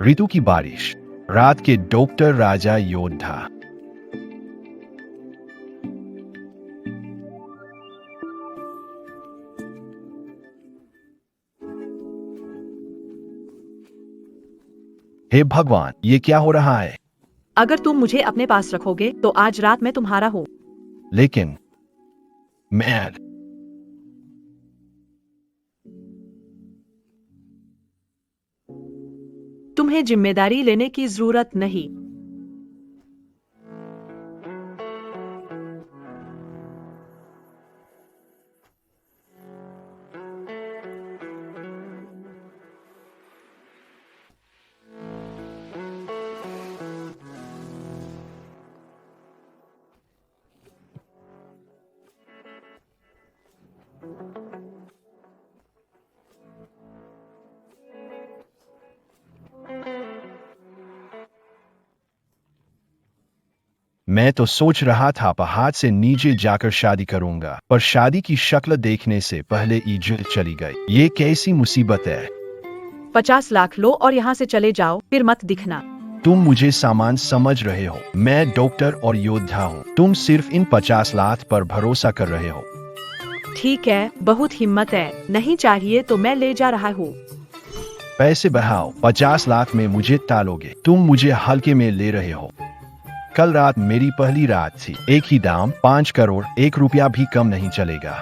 ऋतु की बारिश, रात के डॉक्टर राजा योद्धा। हे भगवान, ये क्या हो रहा है? अगर तुम मुझे अपने पास रखोगे तो आज रात मैं तुम्हारा हूँ। लेकिन मैं तुम्हें जिम्मेदारी लेने की जरूरत नहीं। मैं तो सोच रहा था पहाड़ से नीचे जाकर शादी करूंगा, पर शादी की शक्ल देखने से पहले इज्जत चली गई। ये कैसी मुसीबत है? 50 लाख लो और यहाँ से चले जाओ, फिर मत दिखना। तुम मुझे सामान समझ रहे हो? मैं डॉक्टर और योद्धा हूँ। तुम सिर्फ इन 50 लाख पर भरोसा कर रहे हो। ठीक है, बहुत हिम्मत है। नहीं चाहिए तो मैं ले जा रहा हूँ। पैसे बहाओ। 50 लाख में मुझे टालोगे? तुम मुझे हल्के में ले रहे हो। कल रात मेरी पहली रात थी। एक ही दाम, 5 करोड़, 1 रुपया भी कम नहीं चलेगा।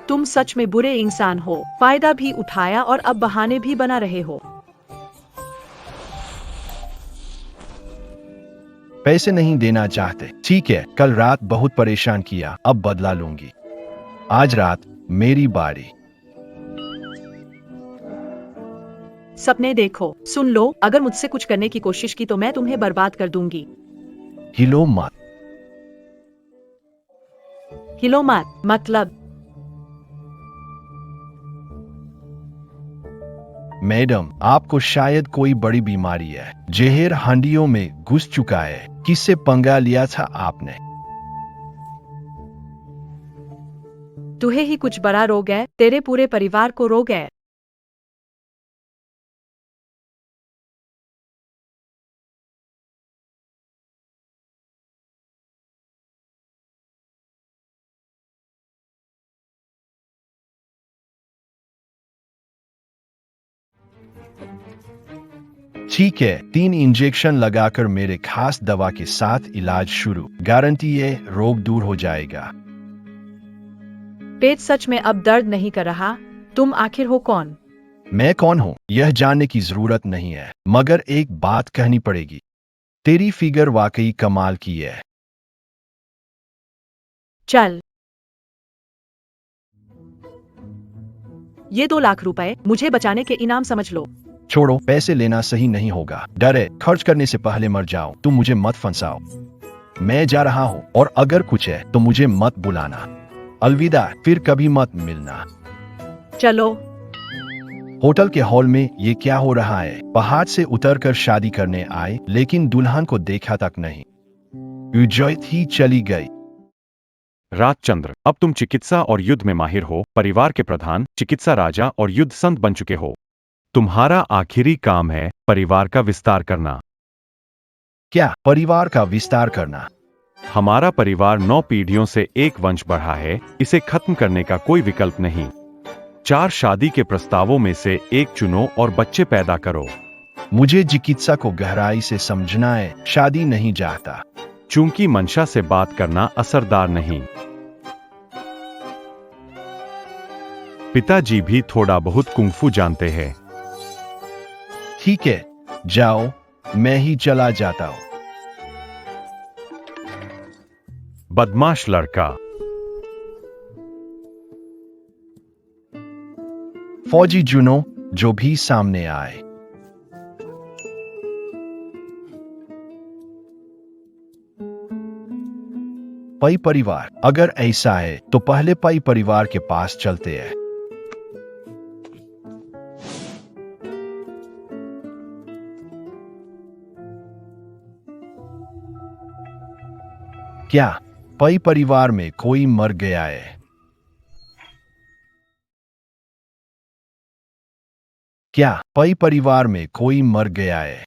तुम सच में बुरे इंसान हो। फायदा भी उठाया और अब बहाने भी बना रहे हो। पैसे नहीं देना चाहते? ठीक है, कल रात बहुत परेशान किया, अब बदला लूंगी। आज रात मेरी बारी। सपने देखो। सुन लो, अगर मुझसे कुछ करने की कोशिश की तो मैं तुम्हें बर्बाद कर दूंगी। हिलो मत। हिलो मत मतलब? मैडम, आपको शायद कोई बड़ी बीमारी है। जहर हड्डियों में घुस चुका है। किससे पंगा लिया था आपने? तुहे ही कुछ बड़ा रोग है, तेरे पूरे परिवार को रोग है। ठीक है, 3 इंजेक्शन लगाकर मेरे खास दवा के साथ इलाज शुरू। गारंटी है रोग दूर हो जाएगा। पेट सच में अब दर्द नहीं कर रहा। तुम आखिर हो कौन? मैं कौन हूँ यह जानने की जरूरत नहीं है, मगर एक बात कहनी पड़ेगी। तेरी फिगर वाकई कमाल की है। चल, ये 2 लाख रुपए मुझे बचाने के इनाम समझ लो। छोड़ो, पैसे लेना सही नहीं होगा। डरे खर्च करने से पहले मर जाओ। तुम मुझे मत फंसाओ। मैं जा रहा हूँ, और अगर कुछ है तो मुझे मत बुलाना। अलविदा, फिर कभी मत मिलना। चलो। होटल के हॉल में ये क्या हो रहा है? पहाड़ से उतरकर शादी करने आए, लेकिन दुल्हन को देखा तक नहीं। इज्जत ही चली गई। राजचंद्र, अब तुम चिकित्सा और युद्ध में माहिर हो, परिवार के प्रधान, चिकित्सा राजा और युद्ध संत बन चुके हो। तुम्हारा आखिरी काम है परिवार का विस्तार करना। क्या परिवार का विस्तार करना? हमारा परिवार 9 पीढ़ियों से एक वंश बढ़ा है, इसे खत्म करने का कोई विकल्प नहीं। 4 शादी के प्रस्तावों में से एक चुनो और बच्चे पैदा करो। मुझे चिकित्सा को गहराई से समझना है, शादी नहीं चाहता। चूंकि मंशा से बात करना असरदार नहीं। पिताजी भी थोड़ा बहुत कुंफू जानते हैं। ठीक है, जाओ, मैं ही चला जाता हूँ। बदमाश लड़का। फौजी जुनो, जो भी सामने आए। पई परिवार, अगर ऐसा है तो पहले पई परिवार के पास चलते हैं। क्या पई परिवार में कोई मर गया है? क्या पई परिवार में कोई मर गया है?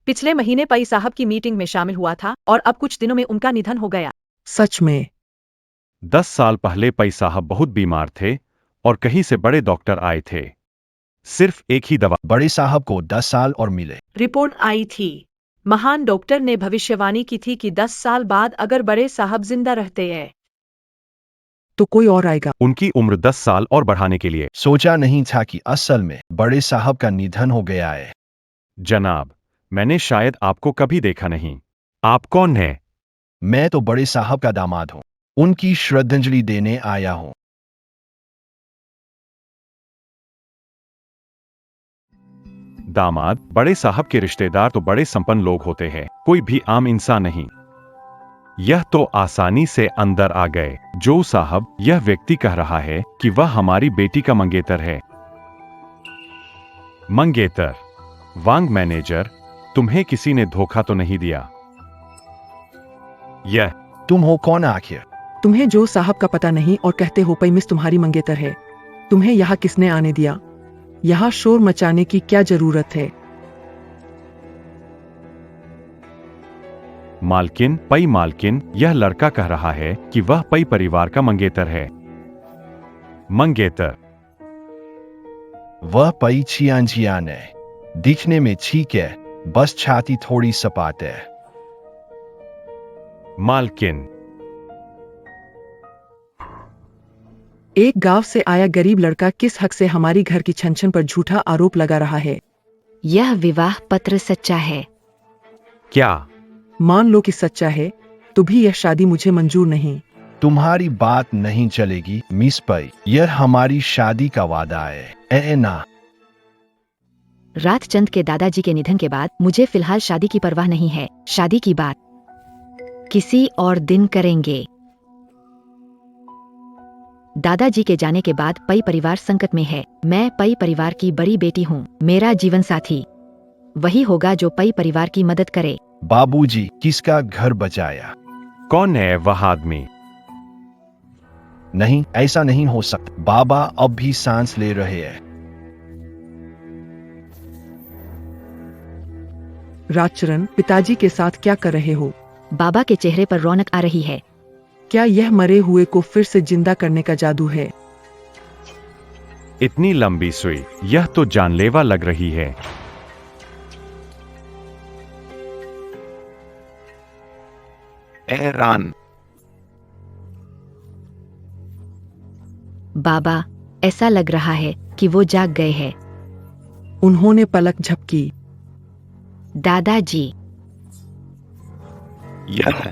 पिछले महीने पई साहब की मीटिंग में शामिल हुआ था और अब कुछ दिनों में उनका निधन हो गया। सच में? 10 साल पहले पई साहब बहुत बीमार थे और कहीं से बड़े डॉक्टर आए थे। सिर्फ एक ही दवा। बड़े साहब को 10 साल और मिले। रिपोर्ट आई थी। महान डॉक्टर ने भविष्यवाणी की थी कि 10 साल बाद अगर बड़े साहब जिंदा रहते हैं तो कोई और आएगा। उनकी उम्र 10 साल और बढ़ाने के लिए। सोचा नहीं था कि असल में बड़े साहब का निधन हो गया है। जनाब, मैंने शायद आपको कभी देखा नहीं। आप कौन हैं? मैं तो बड़े साहब का दामाद हूँ। उनकी श्रद्धांजलि देने आया हूँ। दामाद, बड़े साहब के रिश्तेदार तो बड़े संपन्न लोग होते हैं, कोई भी आम इंसान नहीं। यह तो आसानी से अंदर आ गए। जो साहब, यह व्यक्ति कह रहा है कि वह हमारी बेटी का मंगेतर है। मंगेतर? वांग मैनेजर, तुम्हें किसी ने धोखा तो नहीं दिया? यह तुम हो कौन आखिर? तुम्हें जो साहब का पता नहीं और कहते हो पई मिस तुम्हारी मंगेतर है। तुम्हें यहाँ किसने आने दिया? यहाँ शोर मचाने की क्या जरूरत है? मालकिन, पई मालकिन, यह लड़का कह रहा है कि वह पई परिवार का मंगेतर है। मंगेतर? वह पई छियान है। दिखने में ठीक है, बस छाती थोड़ी सपाट है। मालकिन? एक गांव से आया गरीब लड़का किस हक से हमारी घर की छन पर झूठा आरोप लगा रहा है? यह विवाह पत्र सच्चा है। क्या? मान लो कि सच्चा है, तो भी यह शादी मुझे मंजूर नहीं। तुम्हारी बात नहीं चलेगी मिस पई, यह हमारी शादी का वादा है। ना। रातचंद के दादाजी के निधन के बाद मुझे फिलहाल शादी की परवाह नहीं है। शादी की बात किसी और दिन करेंगे। दादाजी के जाने के बाद पई परिवार संकट में है। मैं पई परिवार की बड़ी बेटी हूँ। मेरा जीवन साथी वही होगा जो पई परिवार की मदद करे। बाबूजी, किसका घर बचाया? कौन है वह आदमी? नहीं, ऐसा नहीं हो सकता। बाबा अब भी सांस ले रहे हैं। राजचरण, पिताजी के साथ क्या कर रहे हो? बाबा के चेहरे पर रौनक आ रही है। क्या यह मरे हुए को फिर से जिंदा करने का जादू है? इतनी लंबी सुई, यह तो जानलेवा लग रही है। एरान। बाबा, ऐसा लग रहा है कि वो जाग गए हैं। उन्होंने पलक झपकी। दादाजी यह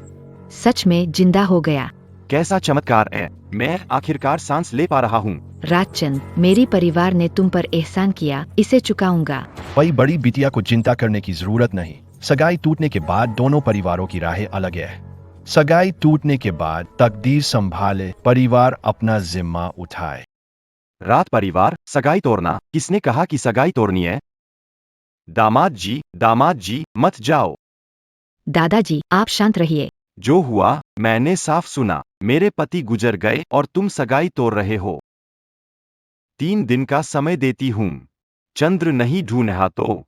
सच में जिंदा हो गया। कैसा चमत्कार है! मैं आखिरकार सांस ले पा रहा हूँ। राजचंद, मेरी परिवार ने तुम पर एहसान किया, इसे चुकाऊंगा। पई बड़ी बिटिया को चिंता करने की जरूरत नहीं। सगाई टूटने के बाद दोनों परिवारों की राहें अलग है। सगाई टूटने के बाद तकदीर संभाले, परिवार अपना जिम्मा उठाए। रात परिवार, सगाई तोड़ना? किसने कहा कि सगाई तोड़नी है? दामाद जी, मत जाओ। दादाजी, आप शांत रहिए। जो हुआ मैंने साफ सुना। मेरे पति गुजर गए और तुम सगाई तोड़ रहे हो। 3 दिन का समय देती हूँ। चंद्र नहीं ढूंढा तो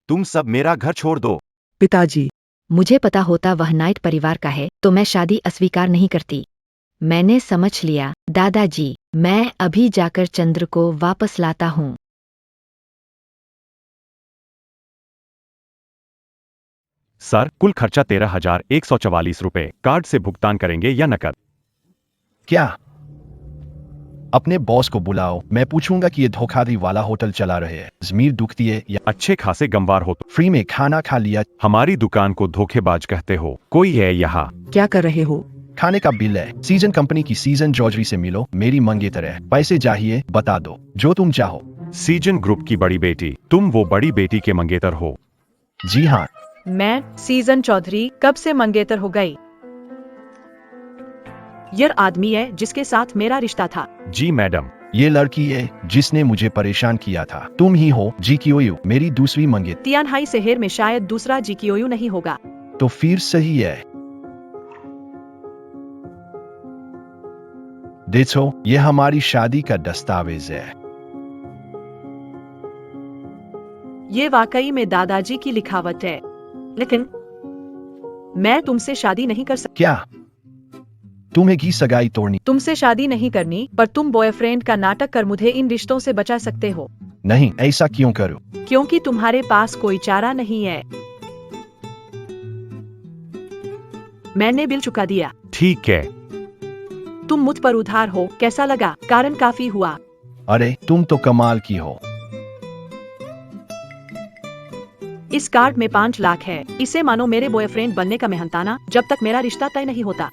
तुम सब मेरा घर छोड़ दो। पिताजी, मुझे पता होता वह नाइट परिवार का है तो मैं शादी अस्वीकार नहीं करती। मैंने समझ लिया। दादाजी, मैं अभी जाकर चंद्र को वापस लाता हूँ। सर, कुल खर्चा 13,144 रुपए। कार्ड से भुगतान करेंगे या नकद? क्या? अपने बॉस को बुलाओ, मैं पूछूंगा कि ये धोखाधड़ी वाला होटल चला रहे हैं। जमीर दुखती है या अच्छे खासे गंवार हो तो फ्री में खाना खा लिया? हमारी दुकान को धोखेबाज कहते हो? कोई है यहाँ? क्या कर रहे हो? खाने का बिल है। सीजन कंपनी की सीजन जॉर्जरी से मिलो, मेरी मंगेतर है। पैसे चाहिए? बता दो, जो तुम चाहो। सीजन ग्रुप की बड़ी बेटी, तुम वो बड़ी बेटी के मंगेतर हो? जी हाँ। मैं सीजन चौधरी कब से मंगेतर हो गई। यह आदमी है जिसके साथ मेरा रिश्ता था। जी मैडम। ये लड़की है जिसने मुझे परेशान किया था। तुम ही हो जीक्यूयू, मेरी दूसरी मंगेतर। तियानहाई शहर में शायद दूसरा जीक्यूयू नहीं होगा। तो फिर सही है। देखो, ये हमारी शादी का दस्तावेज है। ये वाकई में दादाजी की लिखावट है, लेकिन मैं तुमसे शादी नहीं कर सकती। क्या तुम्हें की सगाई तोड़नी? तुमसे शादी नहीं करनी, पर तुम बॉयफ्रेंड का नाटक कर मुझे इन रिश्तों से बचा सकते हो। नहीं, ऐसा क्यों करूं? क्योंकि तुम्हारे पास कोई चारा नहीं है। मैंने बिल चुका दिया। ठीक है। तुम मुझ पर उधार हो। कैसा लगा? कारण काफी हुआ। अरे तुम तो कमाल की हो। इस कार्ड में 5 लाख है। इसे मानो मेरे बॉयफ्रेंड बनने का मेहनताना, जब तक मेरा रिश्ता तय नहीं होता।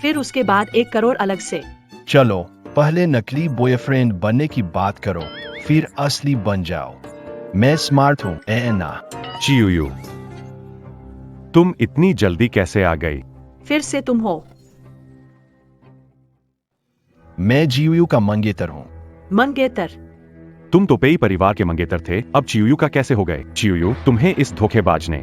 फिर उसके बाद 1 करोड़ अलग से। चलो, पहले नकली बॉयफ्रेंड बनने की बात करो, फिर असली बन जाओ। मैं स्मार्ट हूँ, ए ना? चियुयू, तुम इतनी जल्दी कैसे आ गई? फिर से तुम हो। मैं जीयू का मंगेतर हूँ। मंगेतर? तुम तो पेई परिवार के मंगेतर थे, अब चियुयू का कैसे हो गए? चियुयू, तुम्हें इस धोखेबाज ने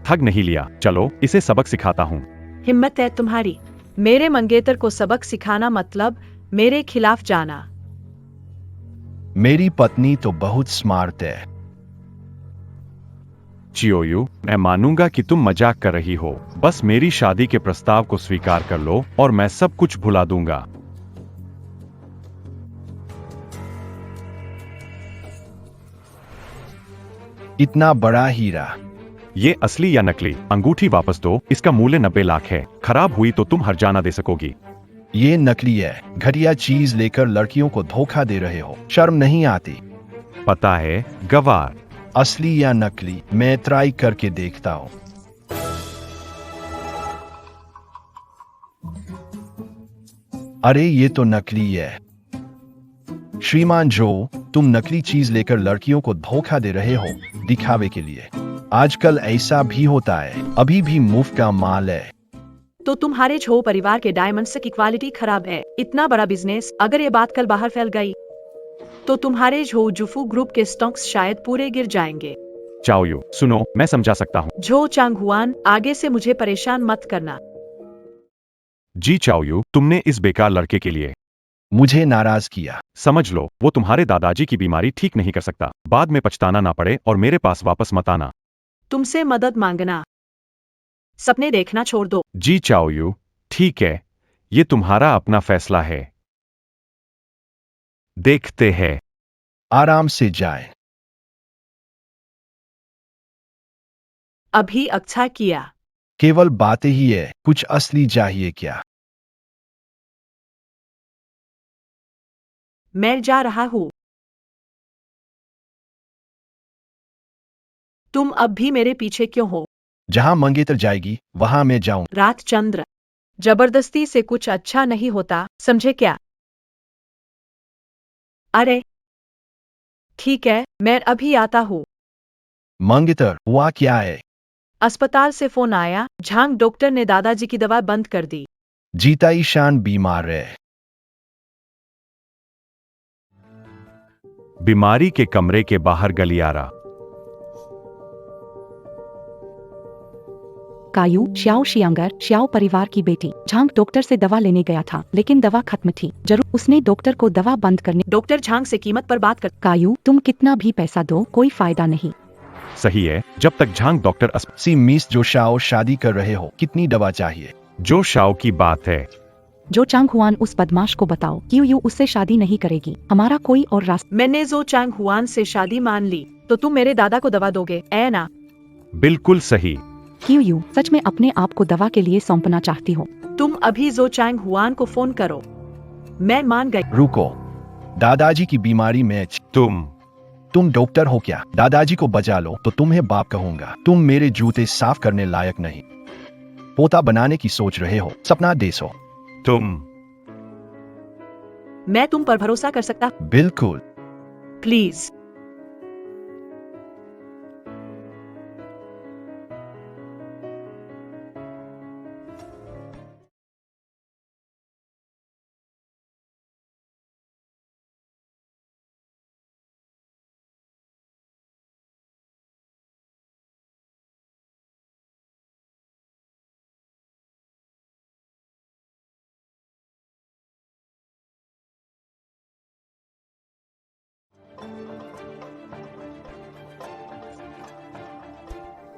ठग नहीं लिया। चलो, इसे सबक सिखाता हूँ। हिम्मत है तुम्हारी। मेरे मंगेतर को सबक सिखाना मतलब मेरे खिलाफ जाना। मेरी पत्नी तो बहुत स्मार्ट है। चियोयू, मैं मानूंगा कि तुम मजाक कर रही हो। बस मेरी शादी के प्रस्ताव को स्वीकार कर लो और मैं सब कुछ भुला दूंगा। इतना बड़ा हीरा। ये असली या नकली? अंगूठी वापस दो, इसका मूल्य 90 लाख है। खराब हुई तो तुम हर्जाना दे सकोगी। ये नकली है। घटिया चीज लेकर लड़कियों को धोखा दे रहे हो, शर्म नहीं आती? पता है, गवार। असली या नकली, मैं ट्राई करके देखता हूँ। अरे ये तो नकली है। श्रीमान जो, तुम नकली चीज लेकर लड़कियों को धोखा दे रहे हो, दिखावे के लिए। आजकल ऐसा भी होता है, अभी भी मुफ्त का माल है। तो तुम्हारे छो परिवार के डायमंड्स की क्वालिटी खराब है। इतना बड़ा बिजनेस, अगर ये बात कल बाहर फैल गई तो तुम्हारे झो जुफू ग्रुप के स्टॉक्स शायद पूरे गिर जाएंगे। चाओयू, सुनो, मैं समझा सकता हूँ। झो चांगहुआन, आगे से मुझे परेशान मत करना। जी चाओयू, तुमने इस बेकार लड़के के लिए मुझे नाराज किया। समझ लो, वो तुम्हारे दादाजी की बीमारी ठीक नहीं कर सकता। बाद में पछताना ना पड़े और मेरे पास वापस मत आना। तुमसे मदद मांगना, सपने देखना छोड़ दो। जी चाओयू, ठीक है, ये तुम्हारा अपना फैसला है। देखते हैं। आराम से जाए। अभी अच्छा किया। केवल बातें ही है, कुछ असली चाहिए क्या? मैं जा रहा हूँ। तुम अब भी मेरे पीछे क्यों हो? जहां मंगेतर जाएगी वहां मैं जाऊं। रात चंद्र, जबरदस्ती से कुछ अच्छा नहीं होता, समझे क्या? अरे ठीक है, मैं अभी आता हूँ। मंगेतर, हुआ क्या है? अस्पताल से फोन आया, झांग डॉक्टर ने दादाजी की दवा बंद कर दी। जीता ईशान बीमार है। बीमारी के कमरे के बाहर गलियारा। कायू, श्याओ शियांगर, श्याओ परिवार की बेटी, झांग डॉक्टर से दवा लेने गया था, लेकिन दवा खत्म थी। जरूर उसने डॉक्टर को दवा बंद करने। डॉक्टर झांग से कीमत पर बात कर। कायू, तुम कितना भी पैसा दो, कोई फायदा नहीं। सही है, जब तक झांग डॉक्टर सी मिस जो शाओ शादी कर रहे हो, कितनी दवा चाहिए? जो शाओ की बात है। जो चांगहुआन उस बदमाश को बताओ कि यू उससे शादी नहीं करेगी। हमारा कोई और रास्ता। मैंने जो चांगहुआन से शादी मान ली, तो तुम मेरे दादा को दवा दोगे, ऐ ना? बिल्कुल सही। क्यों यू सच में अपने आप को दवा के लिए सौंपना चाहती हो? तुम अभी जो चांगहुआन को फोन करो। मैं मान गई। रुको, दादाजी की बीमारी में तुम डॉक्टर हो क्या? दादाजी को बचा लो तो तुम्हें बाप कहूंगा। तुम मेरे जूते साफ करने लायक नहीं। पोता बनाने की सोच रहे हो, सपना देसो। मैं तुम पर भरोसा कर सकता? बिल्कुल। प्लीज।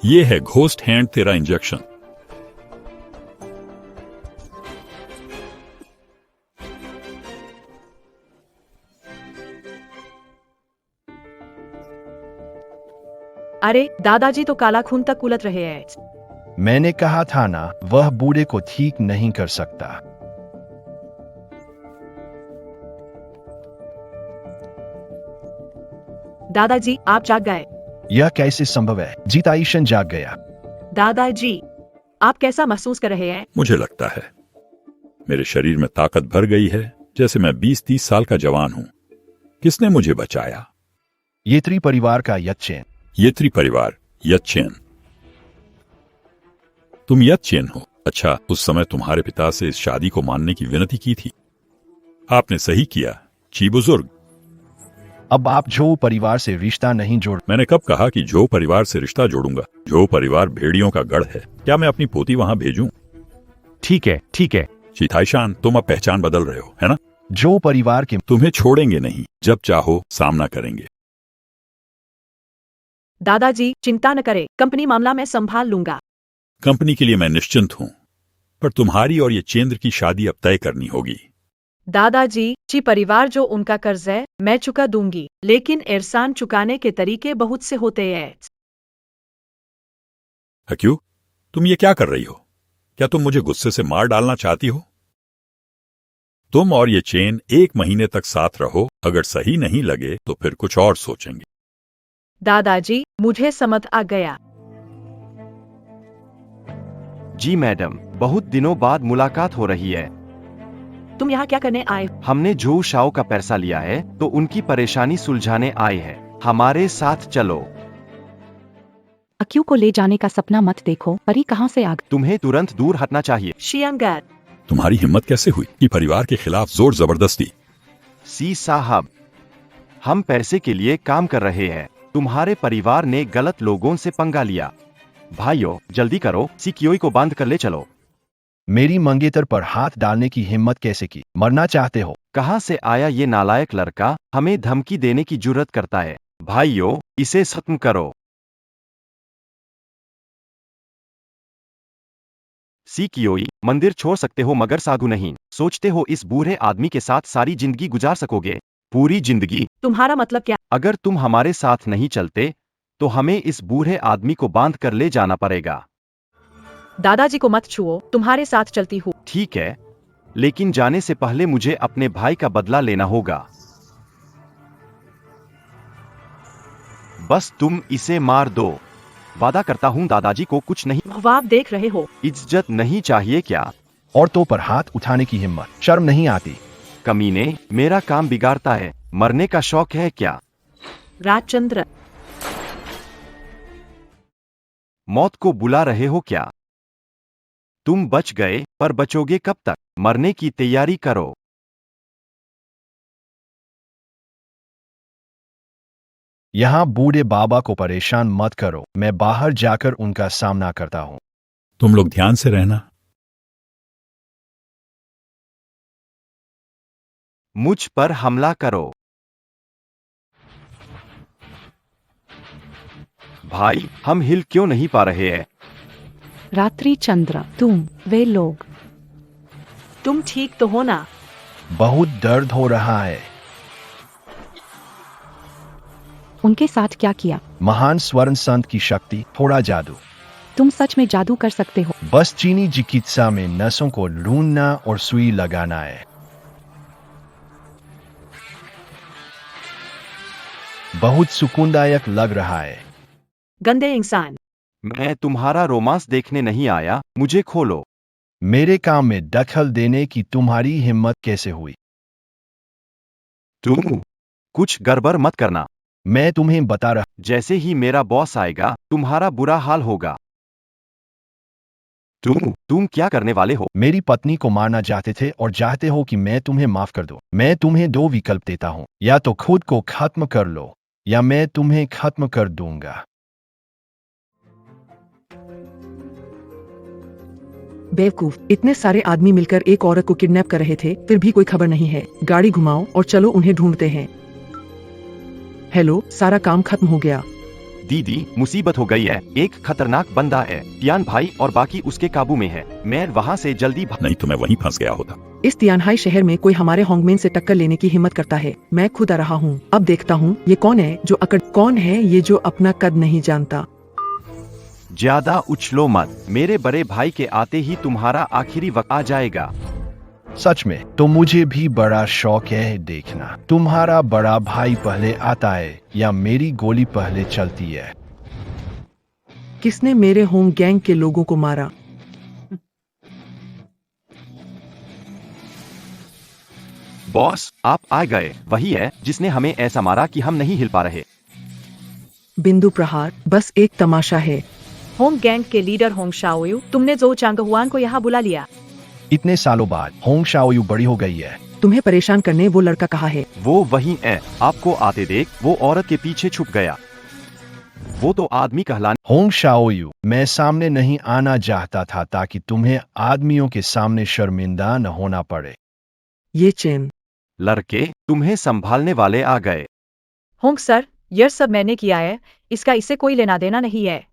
ये है घोस्ट हैंड तेरा इंजेक्शन। अरे दादाजी तो काला खून तक उलट रहे हैं। मैंने कहा था ना, वह बूढ़े को ठीक नहीं कर सकता। दादाजी आप जाग गए। यह कैसे संभव है? जीताईशन जाग गया। दादाजी आप कैसा महसूस कर रहे हैं? मुझे लगता है मेरे शरीर में ताकत भर गई है, जैसे मैं 20-30 साल का जवान हूं। किसने मुझे बचाया? ये त्रिपरिवार का यच्चेन। ये त्रिपरिवार यच्चेन। तुम यच्चेन हो? अच्छा, उस समय तुम्हारे पिता से इस शादी को मानने की विनती की थी। आपने सही किया, ची बुजुर्ग। अब आप जो परिवार से रिश्ता नहीं जोड़। मैंने कब कहा कि जो परिवार से रिश्ता जोड़ूंगा? जो परिवार भेड़ियों का गढ़ है, क्या मैं अपनी पोती वहां भेजूं? ठीक है, ठीक है। चीथाईशान, तुम अब पहचान बदल रहे हो, है ना? जो परिवार के तुम्हें छोड़ेंगे नहीं, जब चाहो सामना करेंगे। दादाजी चिंता न करें, कंपनी मामला मैं संभाल लूंगा। कंपनी के लिए मैं निश्चिंत हूं, पर तुम्हारी और ये चेंद्र की शादी अब तय करनी होगी। दादाजी ची परिवार जो उनका कर्ज है मैं चुका दूंगी, लेकिन एहसान चुकाने के तरीके बहुत से होते हैं। क्यों? तुम ये क्या कर रही हो? क्या तुम मुझे गुस्से से मार डालना चाहती हो? तुम और ये चेन 1 महीने तक साथ रहो, अगर सही नहीं लगे तो फिर कुछ और सोचेंगे। दादाजी मुझे समझ आ गया। जी मैडम, बहुत दिनों बाद मुलाकात हो रही है। तुम यहाँ क्या करने आए? हमने जो शाओ का पैसा लिया है तो उनकी परेशानी सुलझाने आए हैं। हमारे साथ चलो। अक्यू को ले जाने का सपना मत देखो, परी कहाँ से आ गई? तुम्हें तुरंत दूर हटना चाहिए। शियांगर तुम्हारी हिम्मत कैसे हुई कि परिवार के खिलाफ जोर जबरदस्ती? सी साहब, हम पैसे के लिए काम कर रहे हैं। तुम्हारे परिवार ने गलत लोगों से पंगा लिया। भाइयों जल्दी करो, सिकियोई को बांध कर ले चलो। मेरी मंगेतर पर हाथ डालने की हिम्मत कैसे की? मरना चाहते हो? कहाँ से आया ये नालायक लड़का? हमें धमकी देने की जुर्रत करता है। भाइयों इसे खत्म करो। सिकियोई, मंदिर छोड़ सकते हो मगर साधु नहीं। सोचते हो इस बूढ़े आदमी के साथ सारी जिंदगी गुजार सकोगे? पूरी जिंदगी। तुम्हारा मतलब क्या? अगर तुम हमारे साथ नहीं चलते तो हमें इस बूढ़े आदमी को बांध कर ले जाना पड़ेगा। दादाजी को मत छुओ, तुम्हारे साथ चलती हूँ। ठीक है, लेकिन जाने से पहले मुझे अपने भाई का बदला लेना होगा। बस तुम इसे मार दो। वादा करता हूँ दादाजी को कुछ नहीं। आप देख रहे हो? इज्जत नहीं चाहिए क्या? औरतों पर हाथ उठाने की हिम्मत, शर्म नहीं आती? कमीने, मेरा काम बिगाड़ता है। मरने का शौक है क्या? राजचंद्र, मौत को बुला रहे हो क्या? तुम बच गए, पर बचोगे कब तक? मरने की तैयारी करो। यहाँ बूढ़े बाबा को परेशान मत करो, मैं बाहर जाकर उनका सामना करता हूँ। तुम लोग ध्यान से रहना। मुझ पर हमला करो। भाई, हम हिल क्यों नहीं पा रहे हैं? रात्रि चंद्र, तुम, वे लोग। तुम ठीक तो हो ना? बहुत दर्द हो रहा है। उनके साथ क्या किया? महान स्वर्ण संत की शक्ति, थोड़ा जादू। तुम सच में जादू कर सकते हो? बस चीनी चिकित्सा में नसों को ढूंढना और सुई लगाना है। बहुत सुकूनदायक लग रहा है। गंदे इंसान। मैं तुम्हारा रोमांस देखने नहीं आया, मुझे खोलो। मेरे काम में दखल देने की तुम्हारी हिम्मत कैसे हुई? तुम कुछ गड़बड़ मत करना। मैं तुम्हें बता रहा। जैसे ही मेरा बॉस आएगा, तुम्हारा बुरा हाल होगा। तुम क्या करने वाले हो? मेरी पत्नी को मारना चाहते थे और चाहते हो कि मैं तुम्हें माफ कर दूं। मैं तुम्हें 2 विकल्प देता हूं, या तो खुद को खत्म कर लो या मैं तुम्हें खत्म कर दूंगा। बेवकूफ, इतने सारे आदमी मिलकर एक औरत को किडनैप कर रहे थे, फिर भी कोई खबर नहीं है। गाड़ी घुमाओ और चलो उन्हें ढूंढते हैं। हेलो, सारा काम खत्म हो गया। दीदी मुसीबत हो गई है, एक खतरनाक बंदा है, टियान भाई और बाकी उसके काबू में है। मैं वहाँ से जल्दी नहीं तो मैं वहीं फंस गया होता। इस तियानहाई शहर में कोई हमारे होंगमेन से टक्कर लेने की हिम्मत करता है। मैं खुद आ रहा हूँ, अब देखता हूँ ये कौन है जो अपना कद नहीं जानता। ज्यादा उछलो मत, मेरे बड़े भाई के आते ही तुम्हारा आखिरी वक्त आ जाएगा। सच में तो मुझे भी बड़ा शौक है देखना, तुम्हारा बड़ा भाई पहले आता है या मेरी गोली पहले चलती है। किसने मेरे होंग गैंग के लोगों को मारा? बॉस आप आ गए, वही है जिसने हमें ऐसा मारा कि हम नहीं हिल पा रहे। बिंदु प्रहार बस एक तमाशा है। होंग गैंग के लीडर होंग शाओयू, तुमने जो चांगहुआन को यहाँ बुला लिया। इतने सालों बाद होंग शाओयू बड़ी हो गई है। तुम्हें परेशान करने वो लड़का कहाँ है? वो वही है, आपको आते देख वो औरत के पीछे छुप गया। वो तो आदमी कहलाने। होंग शाओयू, मैं सामने नहीं आना चाहता था ताकि तुम्हें आदमियों के सामने शर्मिंदा न होना पड़े। ये चेन। लड़के तुम्हें संभालने वाले आ गए। होंग सर, यह सब मैंने किया है, इसका इससे कोई लेना देना नहीं है।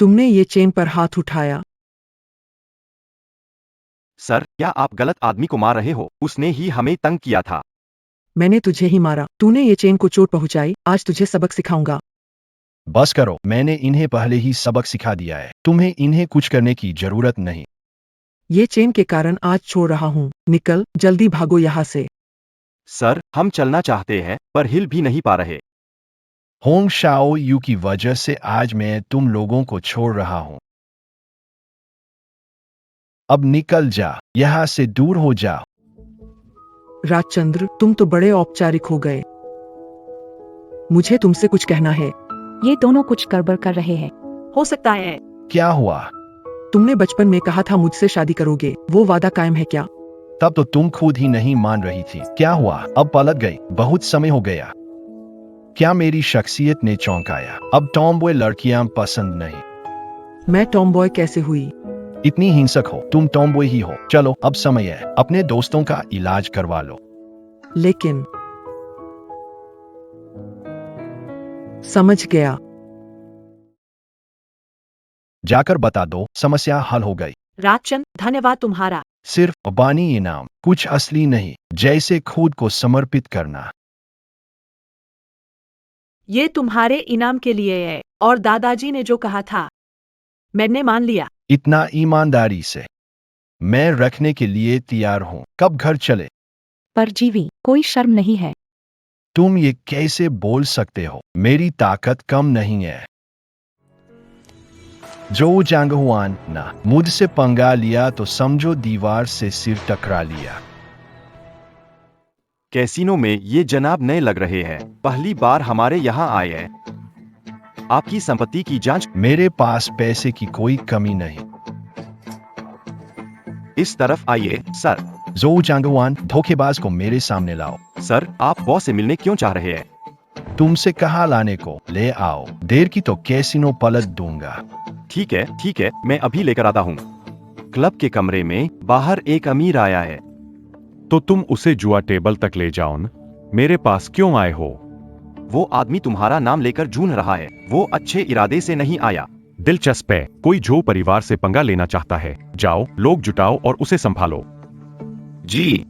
तुमने ये चेन पर हाथ उठाया। सर क्या आप गलत आदमी को मार रहे हो? उसने ही हमें तंग किया था। मैंने तुझे ही मारा, तूने ये चेन को चोट पहुंचाई, आज तुझे सबक सिखाऊंगा। बस करो, मैंने इन्हें पहले ही सबक सिखा दिया है, तुम्हें इन्हें कुछ करने की जरूरत नहीं। ये चेन के कारण आज छोड़ रहा हूँ, निकल जल्दी भागो यहाँ से। सर हम चलना चाहते हैं पर हिल भी नहीं पा रहे। होंग शाओयू की वजह से आज मैं तुम लोगों को छोड़ रहा हूं। अब निकल जा, यहाँ से दूर हो जा। राजचंद्र तुम तो बड़े औपचारिक हो गए, मुझे तुमसे कुछ कहना है। ये दोनों कुछ गड़बड़ कर रहे हैं। हो सकता है। क्या हुआ? तुमने बचपन में कहा था मुझसे शादी करोगे, वो वादा कायम है क्या? तब तो तुम खुद ही नहीं मान रही थी। क्या हुआ? अब पलट गई, बहुत समय हो गया। क्या मेरी शख्सियत ने चौंकाया? अब टॉमबॉय लड़कियां पसंद नहीं। मैं टॉमबॉय कैसे हुई? इतनी हिंसक हो, तुम टॉमबॉय ही हो। चलो अब समय है, अपने दोस्तों का इलाज करवा लो। लेकिन समझ गया। जाकर बता दो, समस्या हल हो गई। राजचंद धन्यवाद तुम्हारा। सिर्फ बानी इनाम, कुछ असली नहीं, जैसे खुद को समर्पित करना। ये तुम्हारे इनाम के लिए है, और दादाजी ने जो कहा था मैंने मान लिया। इतना ईमानदारी से मैं रखने के लिए तैयार हूँ। कब घर चले? परजीवी, कोई शर्म नहीं है। तुम ये कैसे बोल सकते हो? मेरी ताकत कम नहीं है। जो चांगहुआन ना मुझसे पंगा लिया तो समझो दीवार से सिर टकरा लिया। कैसीनो में ये जनाब नए लग रहे हैं, पहली बार हमारे यहाँ आए हैं। आपकी संपत्ति की जांच। मेरे पास पैसे की कोई कमी नहीं। इस तरफ आइए सर। जो चांगहुआन, धोखेबाज को मेरे सामने लाओ। सर आप बॉस से मिलने क्यों चाह रहे हैं? तुमसे कहा लाने को, ले आओ। देर की तो कैसीनो पलट दूंगा। ठीक है, मैं अभी लेकर आता हूँ। क्लब के कमरे में बाहर एक अमीर आया है। तो तुम उसे जुआ टेबल तक ले जाओ न, मेरे पास क्यों आए हो? वो आदमी तुम्हारा नाम लेकर जूझ रहा है, वो अच्छे इरादे से नहीं आया। दिलचस्प है, कोई जो परिवार से पंगा लेना चाहता है। जाओ, लोग जुटाओ और उसे संभालो। जी।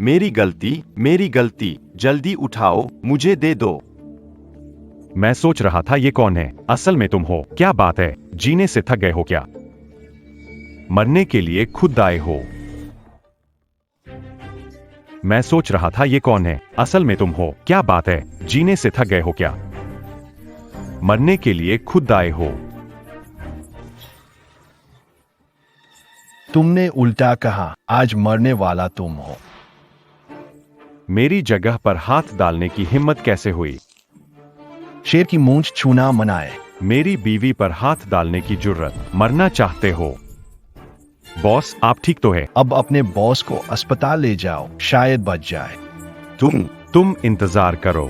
मेरी गलती, जल्दी उठाओ, मुझे दे दो। मैं सोच रहा था ये कौन है, असल में तुम हो। क्या बात है, जीने से थक गए हो क्या? मरने के लिए खुद आए हो। मैं सोच रहा था ये कौन है, असल में तुम हो। क्या बात है, जीने से थक गए हो क्या? मरने के लिए खुद आए हो। तुमने उल्टा कहा, आज मरने वाला तुम हो। मेरी जगह पर हाथ डालने की हिम्मत कैसे हुई? शेर की मूंछ छूना मनाए। मेरी बीवी पर हाथ डालने की जुर्रत। मरना चाहते हो? बॉस आप ठीक तो है? अब अपने बॉस को अस्पताल ले जाओ, शायद बच जाए। तुम इंतजार करो।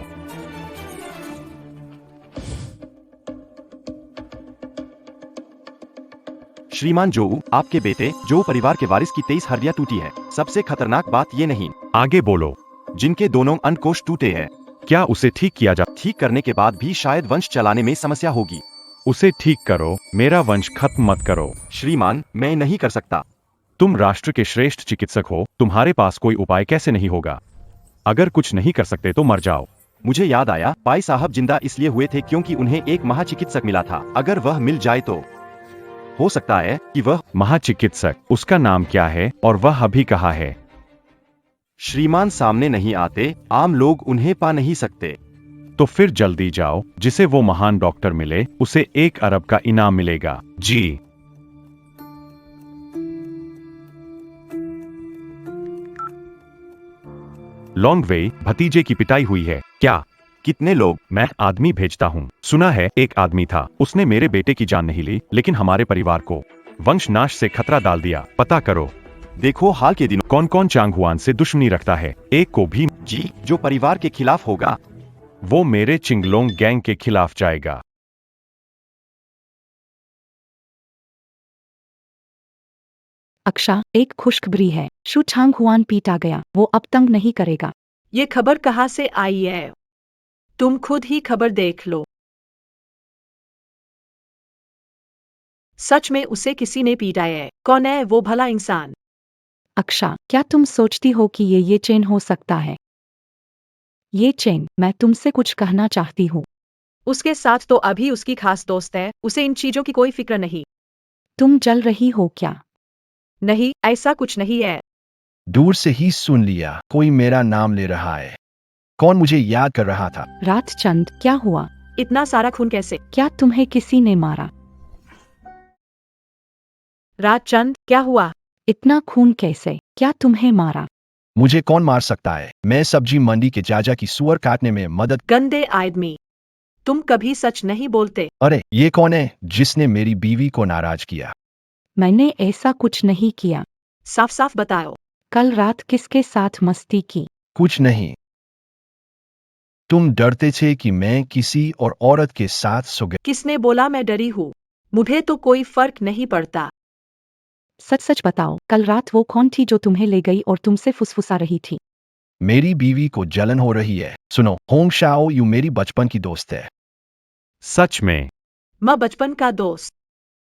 श्रीमान जो, आपके बेटे जो परिवार के वारिस की 23 हड्डियां टूटी है। सबसे खतरनाक बात ये नहीं, आगे बोलो। जिनके दोनों अंडकोश टूटे हैं। क्या उसे ठीक किया जा? ठीक करने के बाद भी शायद वंश चलाने में समस्या होगी। उसे ठीक करो, मेरा वंश खत्म मत करो। श्रीमान, मैं नहीं कर सकता। तुम राष्ट्र के श्रेष्ठ चिकित्सक हो, तुम्हारे पास कोई उपाय कैसे नहीं होगा? अगर कुछ नहीं कर सकते तो मर जाओ। मुझे याद आया, पाई साहब जिंदा इसलिए हुए थे क्योंकि उन्हें एक महाचिकित्सक मिला था। अगर वह मिल जाए तो हो सकता है कि वह महाचिकित्सक, उसका नाम क्या है और वह अभी कहाँ है? श्रीमान सामने नहीं आते, आम लोग उन्हें पा नहीं सकते। तो फिर जल्दी जाओ, जिसे वो महान डॉक्टर मिले उसे 1 अरब का इनाम मिलेगा। जी। लॉन्गवे, भतीजे की पिटाई हुई है क्या? कितने लोग? मैं आदमी भेजता हूँ। सुना है एक आदमी था, उसने मेरे बेटे की जान नहीं ली, लेकिन हमारे परिवार को वंशनाश से खतरा डाल दिया। पता करो। देखो हाल के दिनों कौन कौन चांगहुआन से दुश्मनी रखता है? एक को भी। जी, जो परिवार के खिलाफ होगा वो मेरे चिंगलोंग गैंग के खिलाफ जाएगा। अक्षा, एक खुशखबरी है, शू चांगहुआन पीटा गया, वो अब तंग नहीं करेगा। ये खबर कहाँ से आई है? तुम खुद ही खबर देख लो। सच में उसे किसी ने पीटा है? कौन है वो भला इंसान? अक्षा, क्या तुम सोचती हो कि ये चेन हो सकता है? ये चेन, मैं तुमसे कुछ कहना चाहती हूँ। उसके साथ तो अभी उसकी खास दोस्त है, उसे इन चीजों की कोई फिक्र नहीं। तुम जल रही हो क्या? नहीं, ऐसा कुछ नहीं है। दूर से ही सुन लिया, कोई मेरा नाम ले रहा है। कौन मुझे याद कर रहा था? रात चंद, क्या हुआ? इतना सारा खून कैसे? क्या तुम्हें किसी ने मारा? रात चंद, क्या हुआ? इतना खून कैसे? क्या तुम्हें मारा? मुझे कौन मार सकता है? मैं सब्जी मंडी के जाजा की सुअर काटने में मदद। गंदे आदमी, तुम कभी सच नहीं बोलते। अरे, ये कौन है जिसने मेरी बीवी को नाराज किया? मैंने ऐसा कुछ नहीं किया। साफ साफ बताओ। कल रात किसके साथ मस्ती की? कुछ नहीं। तुम डरते थे कि मैं किसी और औरत के साथ सो गया। किसने बोला मैं डरी हूँ? मुझे तो कोई फर्क नहीं पड़ता। सच सच बताओ, कल रात वो कौन थी जो तुम्हें ले गई और तुमसे फुसफुसा रही थी? मेरी बीवी को जलन हो रही है। सुनो, होंग शाओ यू मेरी बचपन की दोस्त है। सच में? मैं बचपन का दोस्त।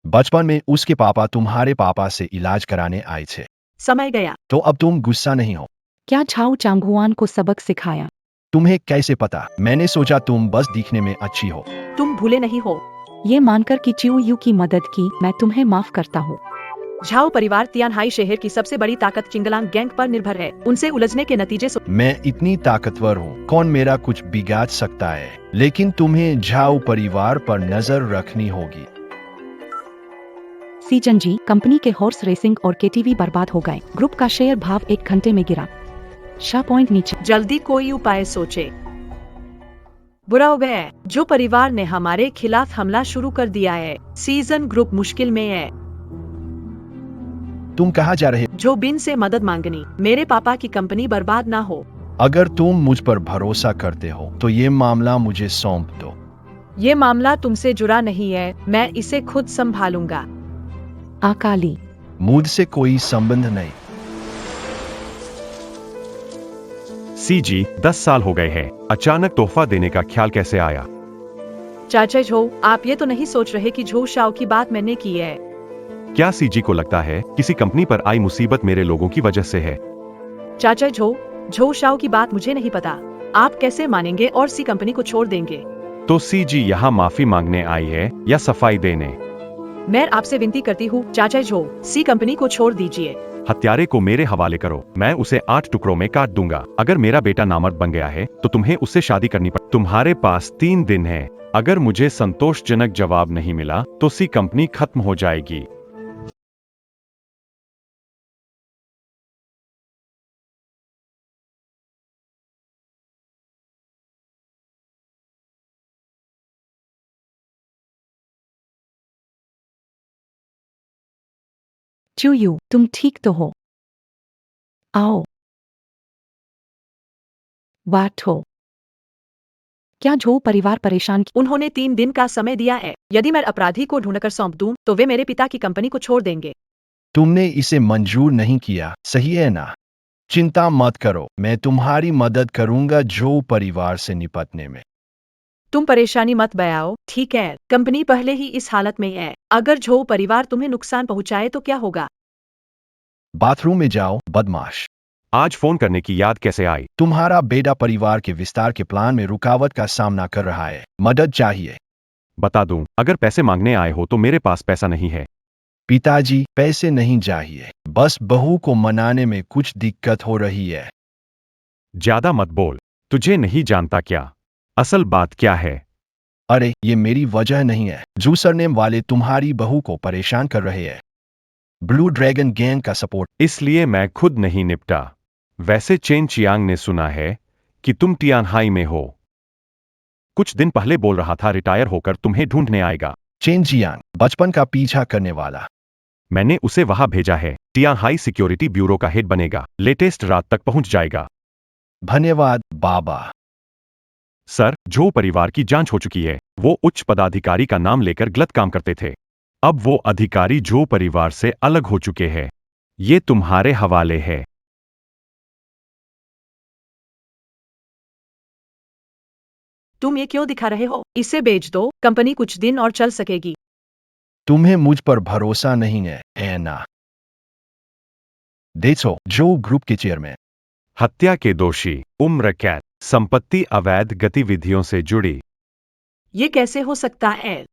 बचपन में उसके पापा तुम्हारे पापा से इलाज कराने आए थे। समय गया। तो अब तुम गुस्सा नहीं हो? क्या झाओ चांगुआन को सबक सिखाया? तुम्हें कैसे पता? मैंने सोचा तुम बस दिखने में अच्छी हो। तुम भूले नहीं हो? ये मानकर कि चिऊ यू की मदद की, मैं तुम्हें माफ करता हूँ। झाओ परिवार तियानहाई शहर की सबसे बड़ी ताकत चिंगलांग गैंग पर निर्भर है। उनसे उलझने के नतीजे मैं इतनी ताकतवर हूँ, कौन मेरा कुछ बिगाड़ सकता है? लेकिन तुम्हें झाओ परिवार पर नजर रखनी होगी। सीजन जी, कंपनी के हॉर्स रेसिंग और केटीवी बर्बाद हो गए। ग्रुप का शेयर भाव 1 घंटे में गिरा। शाह पॉइंट नीचे। जल्दी कोई उपाय सोचे। बुरा हो गया है, जो परिवार ने हमारे खिलाफ हमला शुरू कर दिया है। सीजन ग्रुप मुश्किल में है। तुम कहाँ जा रहे? जो बिन से मदद मांगनी। मेरे पापा की कंपनी बर्बाद ना हो। अगर तुम मुझ पर भरोसा करते हो तो ये मामला मुझे सौंप दो। ये मामला तुमसे जुड़ा नहीं है, मैं इसे खुद संभालूंगा। अकाली। मुझसे कोई संबंध नहीं। सीजी, 10 साल हो गए हैं, अचानक तोहफा देने का ख्याल कैसे आया? चाचा झो, आप ये तो नहीं सोच रहे कि झो शाओ की बात मैंने की है? क्या सीजी को लगता है किसी कंपनी पर आई मुसीबत मेरे लोगों की वजह से है? चाचा झो शाओ की बात मुझे नहीं पता। आप कैसे मानेंगे और सी कंपनी को छोड़ देंगे? तो सीजी यहाँ माफी मांगने आई है या सफाई देने? मैं आपसे विनती करती हूँ चाचा झो, सी कंपनी को छोड़ दीजिए। हत्यारे को मेरे हवाले करो, मैं उसे 8 टुकड़ों में काट दूंगा। अगर मेरा बेटा नामर्द बन गया है तो तुम्हें उससे शादी करनी पड़। तुम्हारे पास 3 दिन है। अगर मुझे संतोषजनक जवाब नहीं मिला तो सी कंपनी खत्म हो जाएगी। चिऊ, तुम ठीक तो हो? आओ बैठो। क्या झो परिवार परेशान? उन्होंने 3 दिन का समय दिया है। यदि मैं अपराधी को ढूंढकर सौंप दूं तो वे मेरे पिता की कंपनी को छोड़ देंगे। तुमने इसे मंजूर नहीं किया, सही है ना? चिंता मत करो, मैं तुम्हारी मदद करूंगा जो परिवार से निपटने में। तुम परेशानी मत बयाओ, ठीक है? कंपनी पहले ही इस हालत में है। अगर झो परिवार तुम्हें नुकसान पहुंचाए तो क्या होगा? बाथरूम में जाओ, बदमाश। आज फोन करने की याद कैसे आई? तुम्हारा बेटा परिवार के विस्तार के प्लान में रुकावट का सामना कर रहा है, मदद चाहिए। बता दूं, अगर पैसे मांगने आए हो तो मेरे पास पैसा नहीं है। पिताजी, पैसे नहीं चाहिए, बस बहू को मनाने में कुछ दिक्कत हो रही है। ज्यादा मत बोल, तुझे नहीं जानता क्या? असल बात क्या है? अरे, ये मेरी वजह नहीं है। जूसर नेम वाले तुम्हारी बहू को परेशान कर रहे हैं। ब्लू ड्रैगन गैंग का सपोर्ट। इसलिए मैं खुद नहीं निपटा। वैसे चेन चियांग ने सुना है कि तुम टियानहाई में हो। कुछ दिन पहले बोल रहा था रिटायर होकर तुम्हें ढूंढने आएगा। चेन जियांग, बचपन का पीछा करने वाला। मैंने उसे वहां भेजा है। टियानहाई सिक्योरिटी ब्यूरो का हेड बनेगा। लेटेस्ट रात तक पहुंच जाएगा। धन्यवाद बाबा। सर, जो परिवार की जांच हो चुकी है, वो उच्च पदाधिकारी का नाम लेकर गलत काम करते थे। अब वो अधिकारी जो परिवार से अलग हो चुके हैं। ये तुम्हारे हवाले है। तुम ये क्यों दिखा रहे हो? इसे बेच दो, कंपनी कुछ दिन और चल सकेगी। तुम्हें मुझ पर भरोसा नहीं है, एना? देखो, जो ग्रुप के चेयरमैन। हत्या के दोषी, उम्र कैद, संपत्ति अवैध गतिविधियों से जुड़ी। ये कैसे हो सकता है?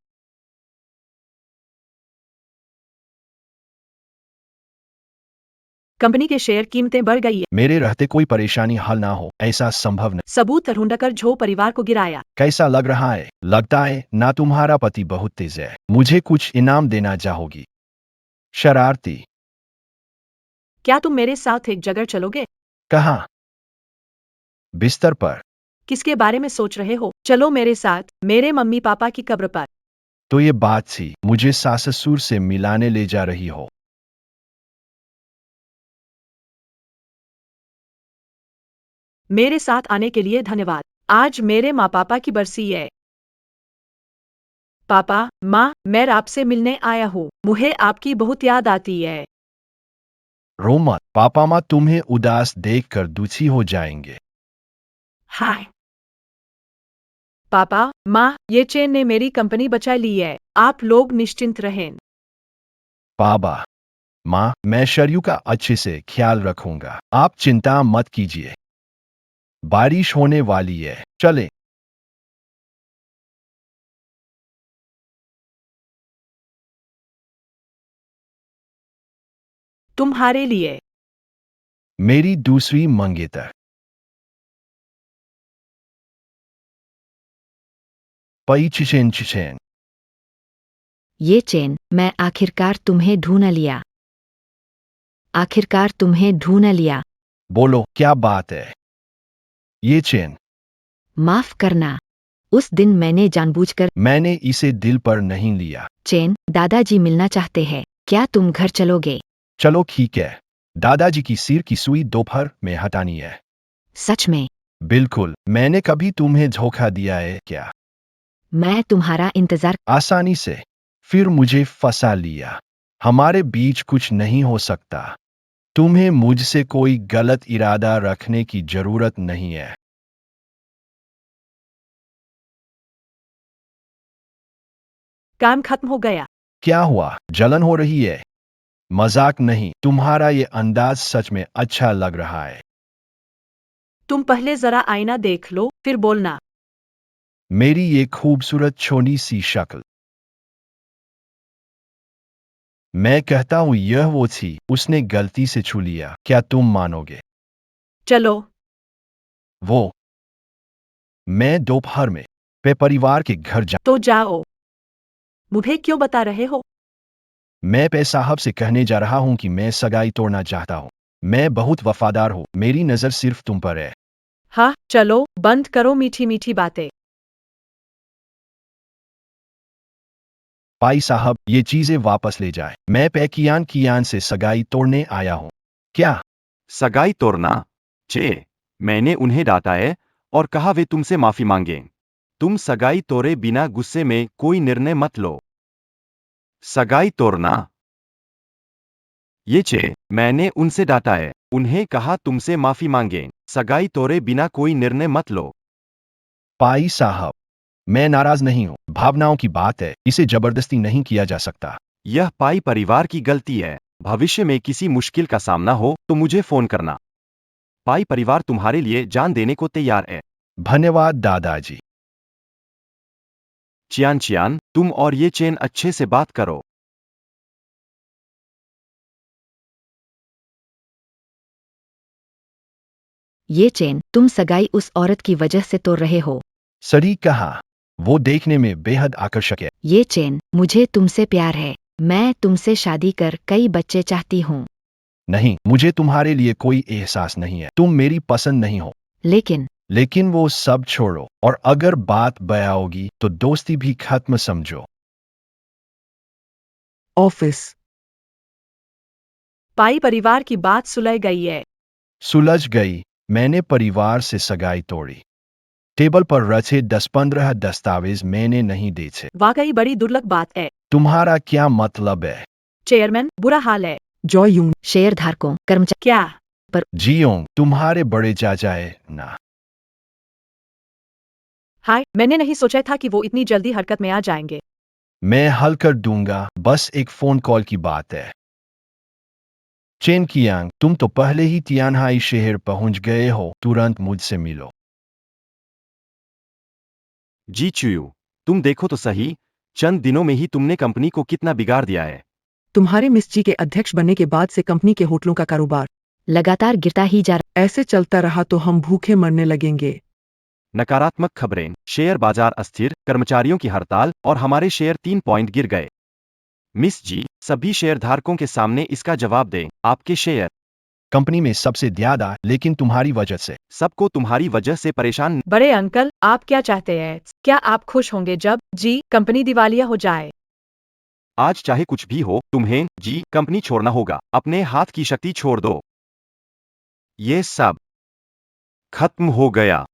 कंपनी के शेयर कीमतें बढ़ गई है। मेरे रहते कोई परेशानी हल ना हो, ऐसा संभव नहीं। सबूत ढूंढकर झो परिवार को गिराया। कैसा लग रहा है? लगता है ना तुम्हारा पति बहुत तेज है। मुझे कुछ इनाम देना चाहोगी? शरारती। क्या तुम मेरे साथ एक जगह चलोगे? कहाँ? बिस्तर पर। किसके बारे में सोच रहे हो? चलो मेरे साथ, मेरे मम्मी पापा की कब्र पर। तो ये बात थी, मुझे सास ससुर से मिलाने ले जा रही हो। मेरे साथ आने के लिए धन्यवाद। आज मेरे माँ पापा की बरसी है। पापा, माँ, मैं आपसे मिलने आया हूँ। मुझे आपकी बहुत याद आती है। रो मत, पापा माँ तुम्हें उदास देखकर दुखी हो जाएंगे। हाय पापा, माँ, ये चेन ने मेरी कंपनी बचा ली है। आप लोग निश्चिंत रहें। पापा माँ, मैं शरयू का अच्छे से ख्याल रखूंगा, आप चिंता मत कीजिए। बारिश होने वाली है, चले। तुम्हारे लिए। मेरी दूसरी मंगेतर। पई चिचेन चिचेन। ये चेन, मैं आखिरकार तुम्हें ढूंढ लिया। आखिरकार तुम्हें ढूंढ लिया। बोलो, क्या बात है? ये चेन। माफ करना, उस दिन मैंने जानबूझकर। मैंने इसे दिल पर नहीं लिया। चेन, दादाजी मिलना चाहते हैं। क्या तुम घर चलोगे? चलो ठीक है। दादाजी की सिर की सुई दोपहर में हटानी है। सच में? बिल्कुल। मैंने कभी तुम्हें धोखा दिया है क्या? मैं तुम्हारा इंतजार। आसानी से। फिर मुझे फंसा लिया। हमारे बीच कुछ नहीं हो सकता। तुम्हें मुझसे कोई गलत इरादा रखने की जरूरत नहीं है। काम खत्म हो गया। क्या हुआ? जलन हो रही है? मजाक नहीं, तुम्हारा ये अंदाज सच में अच्छा लग रहा है। तुम पहले जरा आईना देख लो, फिर बोलना। मेरी ये खूबसूरत छोटी सी शक्ल। मैं कहता हूं यह वो थी, उसने गलती से छू लिया। क्या तुम मानोगे? चलो। वो। मैं दोपहर में पे परिवार के घर जा। तो जाओ। मुझे क्यों बता रहे हो? मैं पे साहब से कहने जा रहा हूं कि मैं सगाई तोड़ना चाहता हूं। मैं बहुत वफादार हूं, मेरी नजर सिर्फ तुम पर है। हाँ, चलो, बंद करो मीठी मीठी बातें। पाई साहब, ये चीजें वापस ले जाए। मैं पे कियान से सगाई तोड़ने आया हूं। क्या? सगाई तोड़ना? चे, मैंने उन्हें डांटा है और कहा वे तुमसे माफी मांगे। तुम सगाई तोड़े बिना गुस्से में कोई निर्णय मत लो। सगाई तोड़ना? ये चे, मैंने उनसे डांटा है। उन्हें कहा तुमसे माफी मांगे, सगाई तोड़े बिना कोई निर्णय मत लो। पाई साहब, मैं नाराज नहीं हूं, भावनाओं की बात है, इसे जबरदस्ती नहीं किया जा सकता। यह पाई परिवार की गलती है। भविष्य में किसी मुश्किल का सामना हो तो मुझे फोन करना। पाई परिवार तुम्हारे लिए जान देने को तैयार है। धन्यवाद दादाजी। चियान चियान, तुम और ये चेन अच्छे से बात करो। ये चेन तुम सगाई उस औरत की वजह से तोड़ रहे हो। सही कहा, वो देखने में बेहद आकर्षक है। ये चेन मुझे तुमसे प्यार है। मैं तुमसे शादी कर कई बच्चे चाहती हूँ। नहीं, मुझे तुम्हारे लिए कोई एहसास नहीं है, तुम मेरी पसंद नहीं हो। लेकिन वो सब छोड़ो, और अगर बात बयाओगी तो दोस्ती भी खत्म समझो। ऑफिस। पाई परिवार की बात सुलझ गई है। सुलझ गई। मैंने परिवार से सगाई तोड़ी। टेबल पर रखे 10-15 दस्तावेज मैंने नहीं देखे। वाकई बड़ी दुर्लभ बात है। तुम्हारा क्या मतलब है? चेयरमैन, बुरा हाल है। Joy Yung. शेयरधारकों कर्मचारी क्या? जियोंग, तुम्हारे बड़े चाचा है ना? हाय, मैंने नहीं सोचा था कि वो इतनी जल्दी हरकत में आ जाएंगे। मैं हल कर दूंगा, बस एक फोन कॉल की बात है। चेन कियांग, तुम तो पहले ही तियानहाई शहर पहुंच गए हो, तुरंत मुझसे मिलो। जी चुयू, तुम देखो तो सही, चंद दिनों में ही तुमने कंपनी को कितना बिगाड़ दिया है। तुम्हारे मिस जी के अध्यक्ष बनने के बाद से कंपनी के होटलों का कारोबार लगातार गिरता ही जा रहा। ऐसे चलता रहा तो हम भूखे मरने लगेंगे। नकारात्मक खबरें, शेयर बाजार अस्थिर, कर्मचारियों की हड़ताल और हमारे शेयर 3 पॉइंट गिर गए। मिस जी, सभी शेयरधारकों के सामने इसका जवाब दें, आपके शेयर कंपनी में सबसे ज्यादा, लेकिन तुम्हारी वजह से। सबको तुम्हारी वजह से परेशान। बड़े अंकल, आप क्या चाहते हैं? क्या आप खुश होंगे जब कंपनी दिवालिया हो जाए? आज चाहे कुछ भी हो, तुम्हें कंपनी छोड़ना होगा। अपने हाथ की शक्ति छोड़ दो। ये सब खत्म हो गया।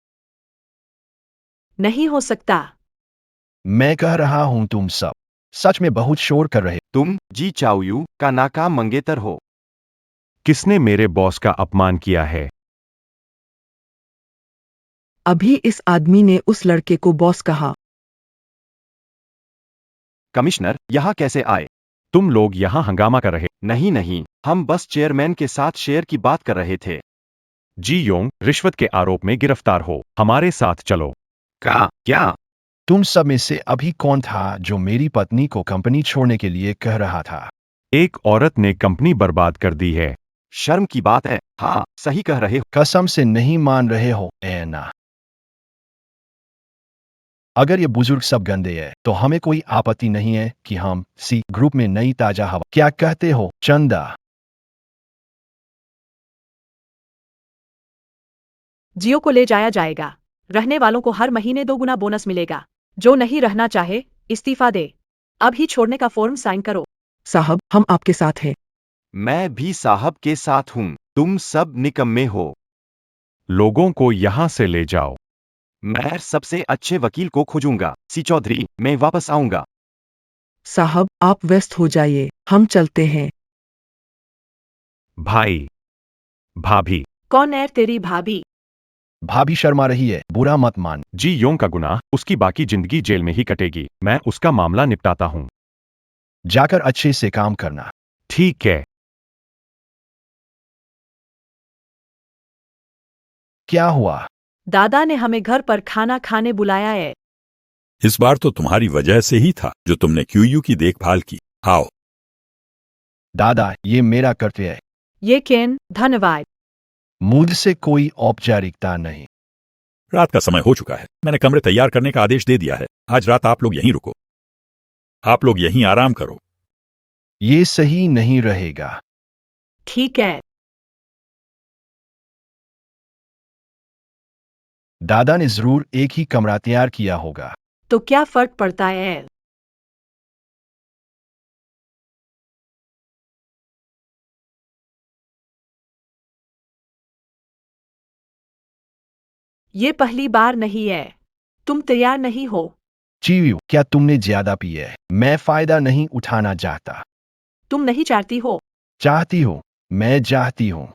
नहीं हो सकता। मैं कह रहा हूं, तुम सब सच में बहुत शोर कर रहे। तुम चाओयू का नाकाम मंगेतर हो। किसने मेरे बॉस का अपमान किया है? अभी इस आदमी ने उस लड़के को बॉस कहा। कमिश्नर, यहाँ कैसे आए? तुम लोग यहाँ हंगामा कर रहे। नहीं, हम बस चेयरमैन के साथ शेयर की बात कर रहे थे। जी योंग, रिश्वत के आरोप में गिरफ्तार हो, हमारे साथ चलो। क्या? तुम सब में से अभी कौन था जो मेरी पत्नी को कंपनी छोड़ने के लिए कह रहा था? एक औरत ने कंपनी बर्बाद कर दी है। शर्म की बात है। हाँ, सही कह रहे हो। कसम से नहीं मान रहे हो ना? अगर ये बुजुर्ग सब गंदे हैं, तो हमें कोई आपत्ति नहीं है कि हम सी ग्रुप में नई ताजा हवा। क्या कहते हो चंदा? जियो को ले जाया जाएगा। रहने वालों को हर महीने 2 गुना बोनस मिलेगा। जो नहीं रहना चाहे, इस्तीफा दे। अब ही छोड़ने का फॉर्म साइन करो। साहब, हम आपके साथ हैं। मैं भी साहब के साथ हूँ। तुम सब निकम्मे हो। लोगों को यहाँ से ले जाओ। मैं सबसे अच्छे वकील को खोजूंगा। सी चौधरी, मैं वापस आऊंगा। साहब, आप व्यस्त हो जाइए, हम चलते हैं। भाई, भाभी। कौन है तेरी भाभी? भाभी शर्मा रही है, बुरा मत मान। जी योंग का गुनाह उसकी बाकी जिंदगी जेल में ही कटेगी। मैं उसका मामला निपटाता हूँ। जाकर अच्छे से काम करना। ठीक है। क्या हुआ? दादा ने हमें घर पर खाना खाने बुलाया है। इस बार तो तुम्हारी वजह से ही था जो तुमने क्यूयू की देखभाल की। आओ। दादा, ये मेरा कर्तव्य है। ये केन, धन्यवाद। मुझसे कोई औपचारिकता नहीं। रात का समय हो चुका है। मैंने कमरे तैयार करने का आदेश दे दिया है। आज रात आप लोग यहीं रुको। आप लोग यहीं आराम करो। ये सही नहीं रहेगा। ठीक है। दादा ने जरूर एक ही कमरा तैयार किया होगा। तो क्या फर्क पड़ता है? ये पहली बार नहीं है। तुम तैयार नहीं हो। चीयू, क्या तुमने ज्यादा पी है? मैं फायदा नहीं उठाना चाहता। तुम नहीं चाहती हो। चाहती हूँ, मैं चाहती हूँ।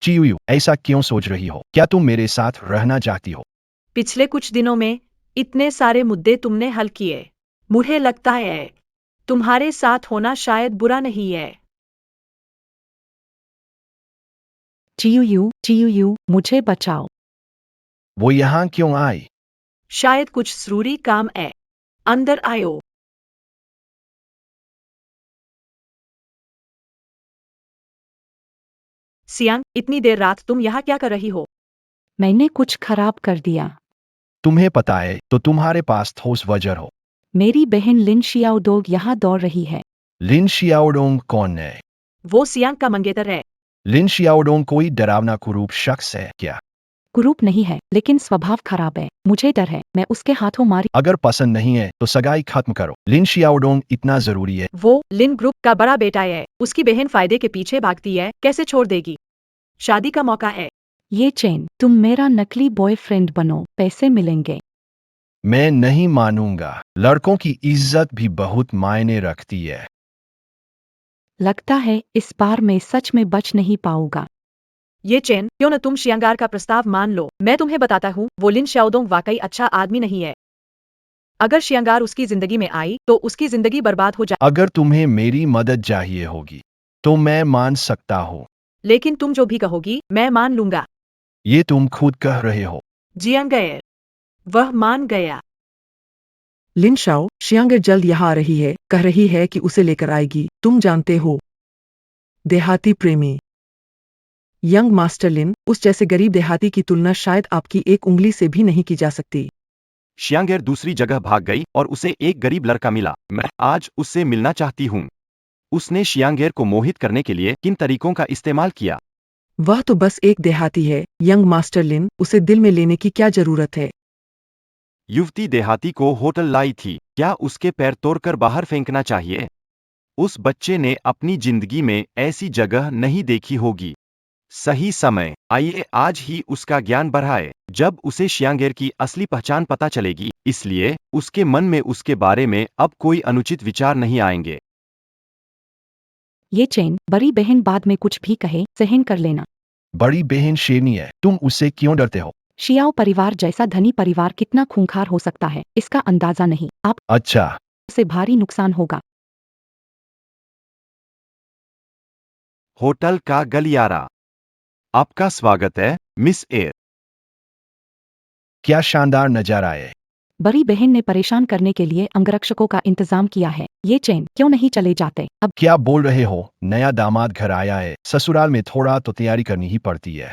चियुयू, ऐसा क्यों सोच रही हो? क्या तुम मेरे साथ रहना चाहती हो? पिछले कुछ दिनों में इतने सारे मुद्दे तुमने हल किए। मुझे लगता है तुम्हारे साथ होना शायद बुरा नहीं है। चियू, मुझे बचाओ। वो यहाँ क्यों आई? शायद कुछ जरूरी काम है। अंदर आयो। सियांग, इतनी देर रात तुम यहाँ क्या कर रही हो? मैंने कुछ खराब कर दिया। तुम्हें पता है तो तुम्हारे पास ठोस वजह हो। मेरी बहन लिन शियाओडोग यहाँ दौड़ रही है। लिन शियाओडोंग कौन है? वो सियांग का मंगेतर है। लिन शियाओडोंग कोई डरावना कुरूप शख्स है क्या? कुरूप नहीं है, लेकिन स्वभाव खराब है। मुझे डर है मैं उसके हाथों मारी। अगर पसंद नहीं है तो सगाई खत्म करो। लिन शियाओडोंग इतना जरूरी है। वो लिन ग्रुप का बड़ा बेटा है। उसकी बहन फायदे के पीछे भागती है, कैसे छोड़ देगी? शादी का मौका है। ये चेन, तुम मेरा नकली बॉयफ्रेंड बनो, पैसे मिलेंगे। मैं नहीं मानूंगा। लड़कों की इज्जत भी बहुत मायने रखती है। लगता है इस बार मैं सच में बच नहीं पाऊंगा। ये चेन, क्यों न तुम शियांगार का प्रस्ताव मान लो। मैं तुम्हें बताता हूँ वो लिन शाओडोंग वाकई अच्छा आदमी नहीं है। अगर शियांगार उसकी जिंदगी में आई तो उसकी जिंदगी बर्बाद हो जाए। अगर तुम्हें मेरी मदद चाहिए होगी तो मैं मान सकता हूँ। लेकिन तुम जो भी कहोगी मैं मान लूंगा। ये तुम खुद कह रहे हो। जियांगैर, वह मान गया। लिन शाओ, शियांगर जल्द यहाँ आ रही है, कह रही है कि उसे लेकर आएगी। तुम जानते हो, देहाती प्रेमी यंग मास्टर लिन, उस जैसे गरीब देहाती की तुलना शायद आपकी एक उंगली से भी नहीं की जा सकती। शियांगेर दूसरी जगह भाग गई और उसे एक गरीब लड़का मिला। मैं आज उससे मिलना चाहती हूँ। उसने शियांगेर को मोहित करने के लिए किन तरीकों का इस्तेमाल किया? वह तो बस एक देहाती है, यंग मास्टर लिन, उसे दिल में लेने की क्या जरूरत है? युवती देहाती को होटल लाई थी, क्या उसके पैर तोड़कर बाहर फेंकना चाहिए? उस बच्चे ने अपनी जिंदगी में ऐसी जगह नहीं देखी होगी। सही समय, आइए आज ही उसका ज्ञान बढ़ाए। जब उसे शियांगेर की असली पहचान पता चलेगी, इसलिए उसके मन में उसके बारे में अब कोई अनुचित विचार नहीं आएंगे। ये चेन, बड़ी बहन बाद में कुछ भी कहे सहन कर लेना। बड़ी बहन शेरनी है, तुम उससे क्यों डरते हो? शियाओ परिवार जैसा धनी परिवार कितना खूंखार हो सकता है, इसका अंदाजा नहीं। आप अच्छा, से भारी नुकसान होगा। होटल का गलियारा। आपका स्वागत है, मिस एयर। क्या शानदार नजारा है। बड़ी बहन ने परेशान करने के लिए अंगरक्षकों का इंतजाम किया है। ये चेन, क्यों नहीं चले जाते? अब क्या बोल रहे हो? नया दामाद घर आया है, ससुराल में थोड़ा तो तैयारी करनी ही पड़ती है।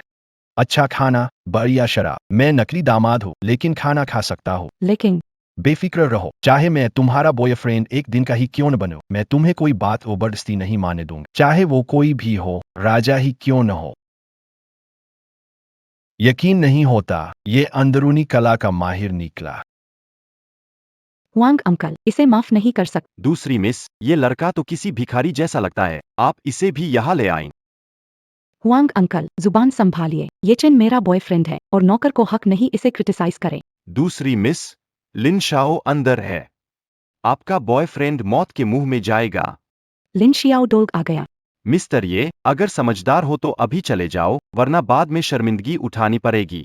अच्छा खाना, बढ़िया शराब। मैं नकली दामाद हूँ लेकिन खाना खा सकता हूँ। लेकिन बेफिक्र रहो, चाहे मैं तुम्हारा बॉयफ्रेंड एक दिन का ही क्यों न बनूं, मैं तुम्हें कोई बात जबरदस्ती नहीं माने दूंगा, चाहे वो कोई भी हो, राजा ही क्यों न हो। यकीन नहीं होता, ये अंदरूनी कला का माहिर निकला। हुआंग अंकल, इसे माफ नहीं कर सकते। दूसरी मिस, ये लड़का तो किसी भिखारी जैसा लगता है, आप इसे भी यहाँ ले आएं। हुआंग अंकल, जुबान संभालिए। ये चेन मेरा बॉयफ्रेंड है और नौकर को हक नहीं इसे क्रिटिसाइज करें। दूसरी मिस, लिन शाओ अंदर है। आपका बॉयफ्रेंड मौत के मुंह में जाएगा। लिन शियाओ डोग आ गया। मिस्टर ये, अगर समझदार हो तो अभी चले जाओ, वरना बाद में शर्मिंदगी उठानी पड़ेगी।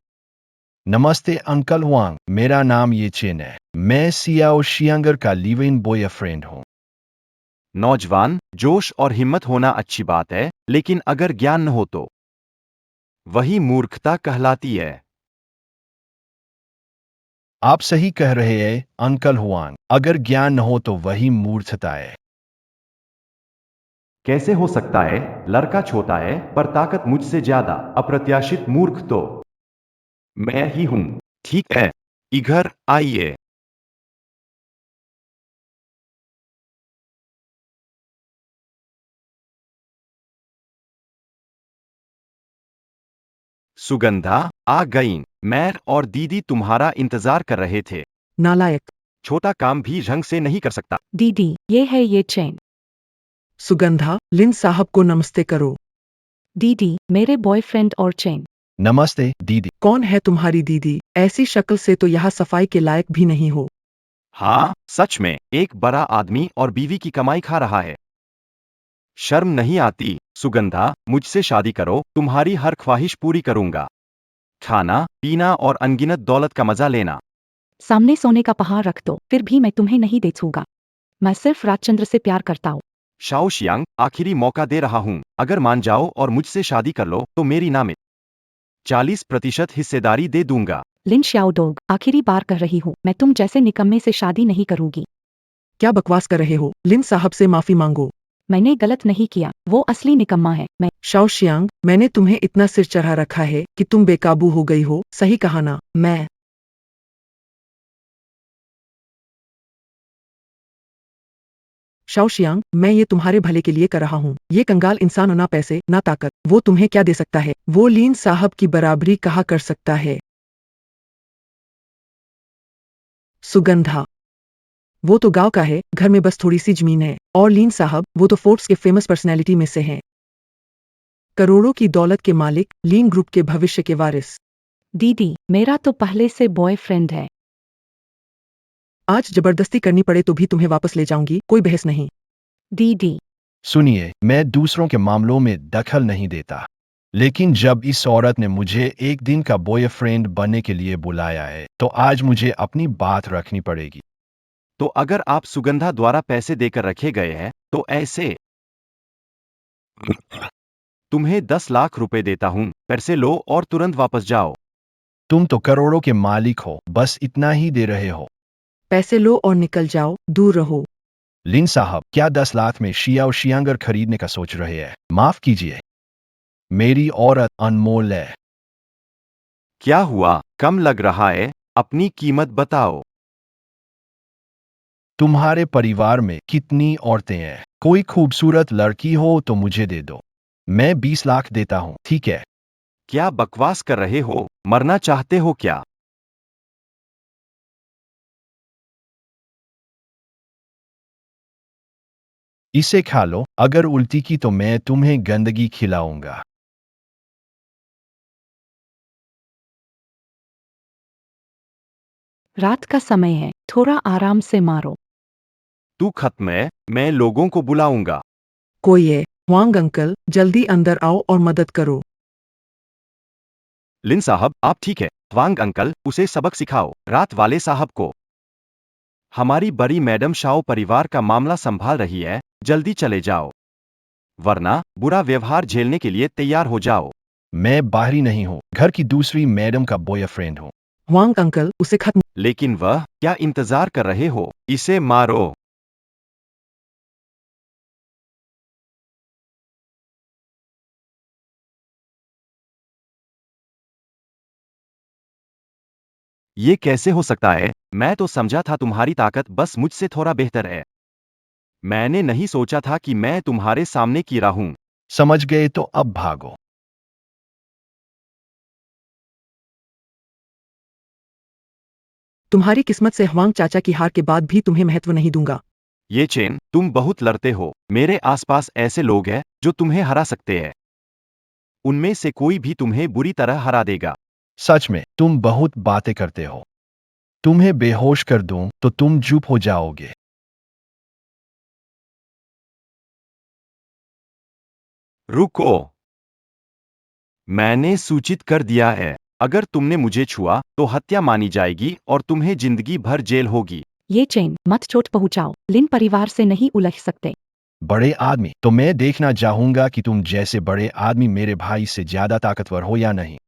नमस्ते अंकल हुआंग, मेरा नाम ये चेन है। मैं सियाओ शियांगर का लिव इन बॉयफ्रेंड हूँ। नौजवान, जोश और हिम्मत होना अच्छी बात है, लेकिन अगर ज्ञान न हो तो वही मूर्खता कहलाती है। आप सही कह रहे हैं अंकल हुआंग, अगर ज्ञान न हो तो वही मूर्खता है। कैसे हो सकता है? लड़का छोटा है पर ताकत मुझसे ज्यादा। अप्रत्याशित मूर्ख तो मैं ही हूं। ठीक है, इधर आइए। सुगंधा आ गई। मैं और दीदी तुम्हारा इंतजार कर रहे थे। नालायक। छोटा काम भी ढंग से नहीं कर सकता। दीदी, ये है ये चेन। सुगंधा, लिन साहब को नमस्ते करो। दीदी, मेरे बॉयफ्रेंड और चेन। नमस्ते दीदी। कौन है तुम्हारी दीदी? ऐसी शक्ल से तो यहाँ सफाई के लायक भी नहीं हो। हाँ, सच में, एक बड़ा आदमी और बीवी की कमाई खा रहा है। शर्म नहीं आती? सुगंधा, मुझसे शादी करो, तुम्हारी हर ख्वाहिश पूरी करूंगा। खाना, पीना और अनगिनत दौलत का मजा लेना। सामने सोने का पहाड़ रख दो, फिर भी मैं तुम्हें नहीं दे छूंगा। मैं सिर्फ राजचंद्र से प्यार करता हूँ। शाओ शियांग, आखिरी मौका दे रहा हूँ, अगर मान जाओ और मुझसे शादी कर लो तो मेरी नाम 40% हिस्सेदारी दे दूंगा। लिन शाओडोग, आखिरी बार कह रही हूँ, मैं तुम जैसे निकम्मे से शादी नहीं करूंगी। क्या बकवास कर रहे हो? लिन साहब से माफी मांगो। मैंने गलत नहीं किया, वो असली निकम्मा है। मैं शाओ शियांग, मैंने तुम्हें इतना सिर चढ़ा रखा है कि तुम बेकाबू हो गई हो, सही कहा ना? मैं शाओ शियांग, मैं ये तुम्हारे भले के लिए कर रहा हूँ। ये कंगाल इंसान ना पैसे ना ताकत, वो तुम्हें क्या दे सकता है? वो लीन साहब की बराबरी कहा कर सकता है। सुगंधा, वो तो गांव का है, घर में बस थोड़ी सी जमीन है। और लीन साहब, वो तो फोर्ब्स के फेमस पर्सनैलिटी में से हैं। करोड़ों की दौलत के मालिक, लीन ग्रुप के भविष्य के वारिस। दीदी, मेरा तो पहले से बॉयफ्रेंड है। आज जबरदस्ती करनी पड़े तो भी तुम्हें वापस ले जाऊंगी, कोई बहस नहीं। दीदी, सुनिए, मैं दूसरों के मामलों में दखल नहीं देता, लेकिन जब इस औरत ने मुझे एक दिन का बॉयफ्रेंड बनने के लिए बुलाया है तो आज मुझे अपनी बात रखनी पड़ेगी। तो अगर आप सुगंधा द्वारा पैसे देकर रखे गए हैं तो ऐसे तुम्हें 10 लाख रुपए देता हूं, पैसे लो और तुरंत वापस जाओ। तुम तो करोड़ों के मालिक हो, बस इतना ही दे रहे हो। पैसे लो और निकल जाओ, दूर रहो। लिन साहब, क्या 10 लाख में शिया और शियांगर खरीदने का सोच रहे हैं? माफ कीजिए, मेरी औरत अनमोल है। क्या हुआ, कम लग रहा है? अपनी कीमत बताओ। तुम्हारे परिवार में कितनी औरतें हैं? कोई खूबसूरत लड़की हो तो मुझे दे दो, मैं 20 लाख देता हूँ, ठीक है? क्या बकवास कर रहे हो? मरना चाहते हो क्या? इसे खा लो, अगर उल्टी की तो मैं तुम्हें गंदगी खिलाऊंगा। रात का समय है, थोड़ा आराम से मारो। तू खत्म है, मैं लोगों को बुलाऊंगा। कोई है? हुआंग अंकल, जल्दी अंदर आओ और मदद करो। लिन साहब, आप ठीक है? वांग अंकल, उसे सबक सिखाओ, रात वाले साहब को। हमारी बड़ी मैडम शाओ परिवार का मामला संभाल रही है, जल्दी चले जाओ, वरना बुरा व्यवहार झेलने के लिए तैयार हो जाओ। मैं बाहरी नहीं हूँ, घर की दूसरी मैडम का बॉयफ्रेंड हूँ। हुआंग अंकल, उसे खत्म। लेकिन वह, क्या इंतजार कर रहे हो? इसे मारो। ये कैसे हो सकता है? मैं तो समझा था तुम्हारी ताकत बस मुझसे थोड़ा बेहतर है। मैंने नहीं सोचा था कि मैं तुम्हारे सामने कीड़ा हूं। समझ गए तो अब भागो। तुम्हारी किस्मत से हुआंग चाचा की हार के बाद भी तुम्हें महत्व नहीं दूंगा। ये चेन, तुम बहुत लड़ते हो। मेरे आसपास ऐसे लोग हैं जो तुम्हें हरा सकते हैं। उनमें से कोई भी तुम्हें बुरी तरह हरा देगा। सच में, तुम बहुत बातें करते हो। तुम्हें बेहोश कर दूं तो तुम चुप हो जाओगे। रुको, मैंने सूचित कर दिया है, अगर तुमने मुझे छुआ तो हत्या मानी जाएगी और तुम्हें जिंदगी भर जेल होगी। ये चेन मत चोट पहुंचाओ, लिन परिवार से नहीं उलझ सकते। बड़े आदमी, तो मैं देखना चाहूंगा कि तुम जैसे बड़े आदमी मेरे भाई से ज्यादा ताकतवर हो या नहीं।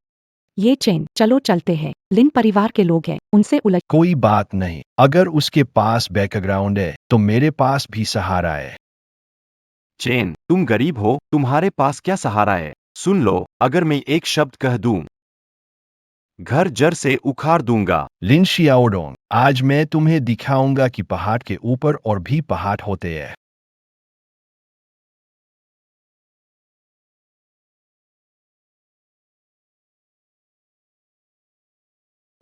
ये चेन, चलो चलते हैं, लिन परिवार के लोग हैं, उनसे उलझ। कोई बात नहीं, अगर उसके पास बैकग्राउंड है तो मेरे पास भी सहारा है। चेन, तुम गरीब हो, तुम्हारे पास क्या सहारा है? सुन लो, अगर मैं एक शब्द कह दूं, घर जड़ से उखाड़ दूंगा। लिन शियाओडोंग, आज मैं तुम्हें दिखाऊंगा कि पहाड़ के ऊपर और भी पहाड़ होते हैं।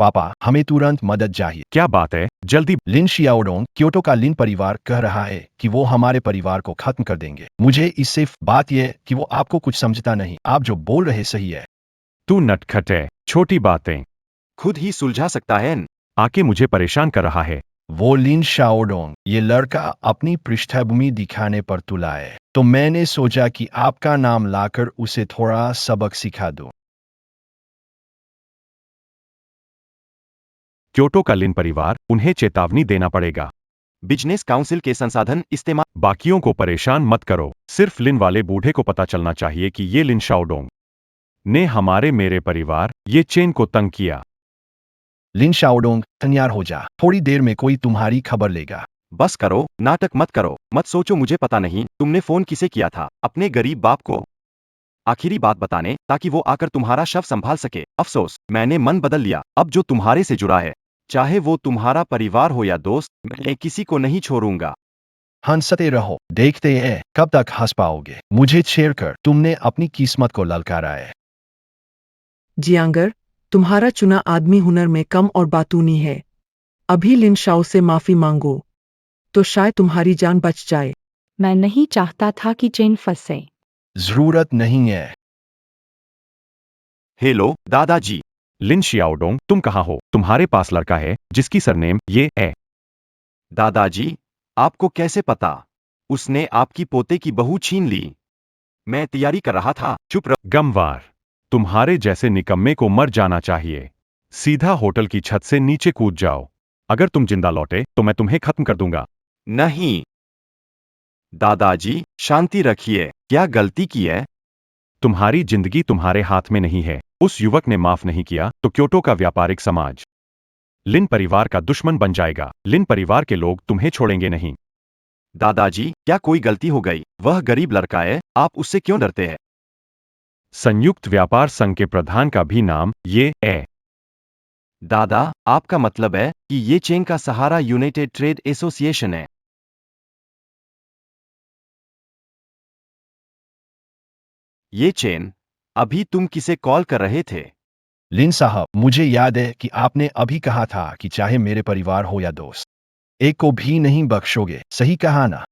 पापा, हमें तुरंत मदद चाहिए। क्या बात है, जल्दी। लिन शियाओडोंग, क्योटो का लिन परिवार कह रहा है कि वो हमारे परिवार को खत्म कर देंगे। मुझे इससे बात यह है कि वो आपको कुछ समझता नहीं। आप जो बोल रहे सही है। तू नटखट है, छोटी बातें खुद ही सुलझा सकता है। आके मुझे परेशान कर रहा है। वो लिन शाओडोंग, ये लड़का अपनी पृष्ठभूमि दिखाने पर तुला है, तो मैंने सोचा कि आपका नाम लाकर उसे थोड़ा सबक सिखा दूं। क्योटो का लिन परिवार, उन्हें चेतावनी देना पड़ेगा। बिजनेस काउंसिल के संसाधन इस्तेमाल। बाकियों को परेशान मत करो, सिर्फ लिन वाले बूढ़े को पता चलना चाहिए कि ये लिन शाओडोंग ने मेरे परिवार, ये चेन को तंग किया। लिन शाओडोंग, तैयार हो जा, थोड़ी देर में कोई तुम्हारी खबर लेगा। बस करो, नाटक मत करो, मत सोचो मुझे पता नहीं तुमने फोन किसे किया था। अपने गरीब बाप को आखिरी बात बताने, ताकि वो आकर तुम्हारा शव संभाल सके। अफसोस, मैंने मन बदल लिया। अब जो तुम्हारे से जुड़ा है, चाहे वो तुम्हारा परिवार हो या दोस्त, मैं किसी को नहीं छोड़ूंगा। हंसते रहो, देखते हैं कब तक हंस पाओगे। मुझे छेड़कर तुमने अपनी किस्मत को ललकारा है। जियांगर, तुम्हारा चुना आदमी हुनर में कम और बातूनी है। अभी लिन शाओ से माफी मांगो, तो शायद तुम्हारी जान बच जाए। मैं नहीं चाहता था कि चेन फंसे। जरूरत नहीं है। हेलो दादाजी। लिन शियाओडोंग, तुम कहाँ हो? तुम्हारे पास लड़का है जिसकी सरनेम ये है। दादाजी, आपको कैसे पता? उसने आपकी पोते की बहू छीन ली। मैं तैयारी कर रहा था। चुप रहो। गमवार, तुम्हारे जैसे निकम्मे को मर जाना चाहिए। सीधा होटल की छत से नीचे कूद जाओ। अगर तुम जिंदा लौटे तो मैं तुम्हें खत्म कर दूंगा। नहीं दादाजी, शांति रखिए। क्या गलती की है? तुम्हारी जिंदगी तुम्हारे हाथ में नहीं है। उस युवक ने माफ नहीं किया तो क्योटो का व्यापारिक समाज लिन परिवार का दुश्मन बन जाएगा। लिन परिवार के लोग तुम्हें छोड़ेंगे नहीं। दादाजी, क्या कोई गलती हो गई? वह गरीब लड़का है, आप उससे क्यों डरते हैं? संयुक्त व्यापार संघ के प्रधान का भी नाम ये है। दादा, आपका मतलब है कि ये चेन का सहारा यूनाइटेड ट्रेड एसोसिएशन है? ये चेन, अभी तुम किसे कॉल कर रहे थे? लिन साहब, मुझे याद है कि आपने अभी कहा था कि चाहे मेरे परिवार हो या दोस्त, एक को भी नहीं बख्शोगे। सही कहा ना?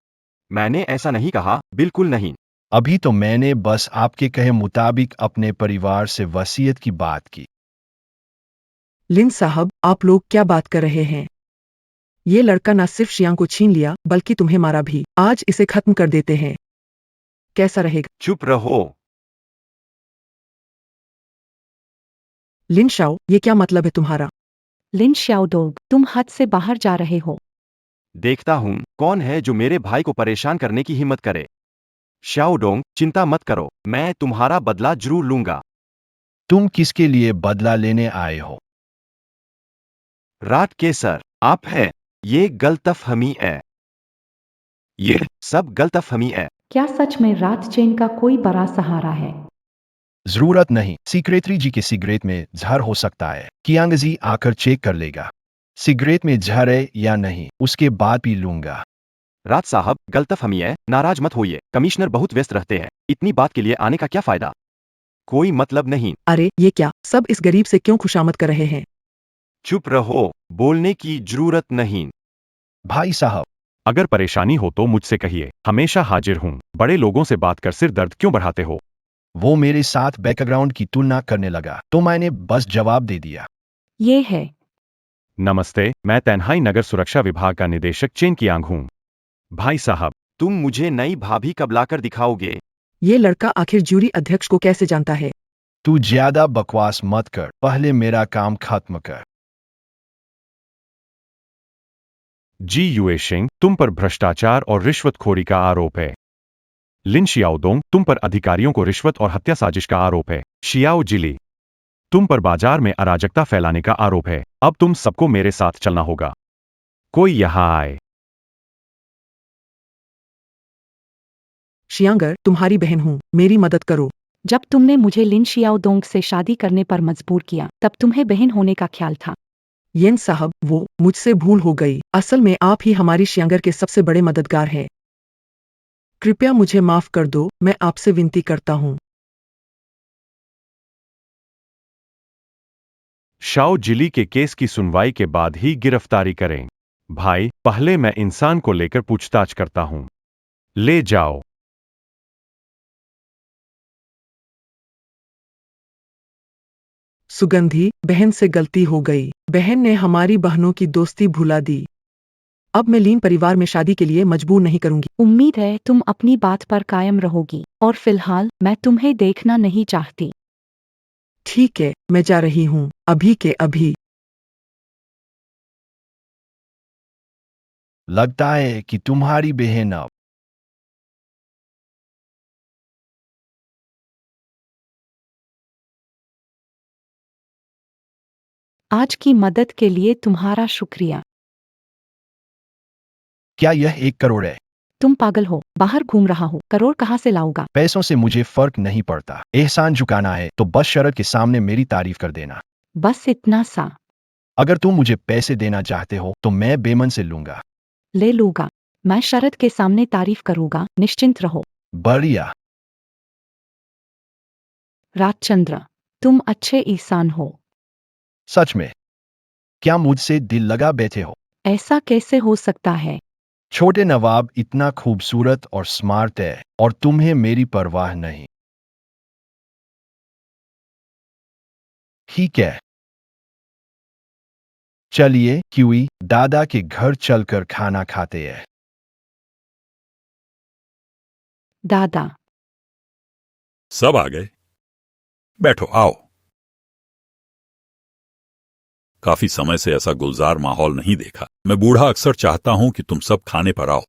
मैंने ऐसा नहीं कहा, बिल्कुल नहीं। अभी तो मैंने बस आपके कहे मुताबिक अपने परिवार से वसीयत की बात की। लिन साहब, आप लोग क्या बात कर रहे हैं? ये लड़का न सिर्फ शियांग को छीन लिया, बल्कि तुम्हें मारा भी। आज इसे खत्म कर देते हैं। कैसा रहेगा? चुप रहो। लिन शाओ, ये क्या मतलब है तुम्हारा? लिन शाओडोंग, तुम हद से बाहर जा रहे हो। देखता हूं कौन है जो मेरे भाई को परेशान करने की हिम्मत करे। शाओडोंग, चिंता मत करो, मैं तुम्हारा बदला जरूर लूंगा। तुम किसके लिए बदला लेने आए हो? रात के सर, आप हैं। ये गलतफहमी है। ये सब गलतफहमी है। क्या सच में रात चेन का कोई बड़ा सहारा है? जरूरत नहीं। सिगरेटरी जी के सिगरेट में जहर हो सकता है। कियांगजी आकर चेक कर लेगा सिगरेट में जहर है या नहीं, उसके बाद पी लूंगा। रात साहब, गलतफहमी है, नाराज मत होइए। कमिश्नर बहुत व्यस्त रहते हैं, इतनी बात के लिए आने का क्या फायदा? कोई मतलब नहीं। अरे ये क्या, सब इस गरीब से क्यों खुशामद कर रहे हैं? चुप रहो, बोलने की जरूरत नहीं। भाई साहब, अगर परेशानी हो तो मुझसे कहिए, हमेशा हाजिर हूं। बड़े लोगों से बात कर सिर दर्द क्यों बढ़ाते हो? वो मेरे साथ बैकग्राउंड की तुलना करने लगा तो मैंने बस जवाब दे दिया। ये है। नमस्ते, मैं तन्हाई नगर सुरक्षा विभाग का निदेशक चेन कियांग हूं। भाई साहब, तुम मुझे नई भाभी कब लाकर दिखाओगे? ये लड़का आखिर ज्यूरी अध्यक्ष को कैसे जानता है? तू ज्यादा बकवास मत कर, पहले मेरा काम खत्म कर। जी युएशिंग, तुम पर भ्रष्टाचार और रिश्वतखोरी का आरोप है। लिन शियाओडोंग, तुम पर अधिकारियों को रिश्वत और हत्या साजिश का आरोप है। शियाओ जिली, तुम पर बाजार में अराजकता फैलाने का आरोप है। अब तुम सबको मेरे साथ चलना होगा। कोई यहां आए। शियांगर, तुम्हारी बहन हूँ, मेरी मदद करो। जब तुमने मुझे लिन शियाओडोंग से शादी करने पर मजबूर किया, तब तुम्हें बहन होने का ख्याल था। येन साहब, वो मुझसे भूल हो गई। असल में आप ही हमारी शियांगर के सबसे बड़े मददगार हैं। कृपया मुझे माफ कर दो, मैं आपसे विनती करता हूँ। शाओ जिली के केस की सुनवाई के बाद ही गिरफ्तारी करें। भाई, पहले मैं इंसान को लेकर पूछताछ करता हूं। ले जाओ। सुगंधी, बहन से गलती हो गई। बहन ने हमारी बहनों की दोस्ती भुला दी। अब मैं लीन परिवार में शादी के लिए मजबूर नहीं करूंगी। उम्मीद है तुम अपनी बात पर कायम रहोगी और फिलहाल मैं तुम्हें देखना नहीं चाहती। ठीक है, मैं जा रही हूँ, अभी के अभी। लगता है कि तुम्हारी बहन अब आज की मदद के लिए तुम्हारा शुक्रिया। क्या यह 1 करोड़ है? तुम पागल हो, बाहर घूम रहा हो, करोड़ कहाँ से लाऊंगा। पैसों से मुझे फर्क नहीं पड़ता। एहसान झुकाना है तो बस शरत के सामने मेरी तारीफ कर देना। बस इतना सा। अगर तुम मुझे पैसे देना चाहते हो तो मैं बेमन से लूंगा। ले लूंगा। मैं शरत के सामने तारीफ करूंगा, निश्चिंत रहो। बढ़िया। राजचंद्र, तुम अच्छे इंसान हो। सच में? क्या मुझसे दिल लगा बैठे हो? ऐसा कैसे हो सकता है। छोटे नवाब इतना खूबसूरत और स्मार्ट है और तुम्हें मेरी परवाह नहीं। ठीक है, चलिए क्यूई दादा के घर चलकर खाना खाते हैं। दादा। सब आ गए? बैठो, आओ। काफी समय से ऐसा गुलजार माहौल नहीं देखा। मैं बूढ़ा अक्सर चाहता हूं कि तुम सब खाने पर आओ।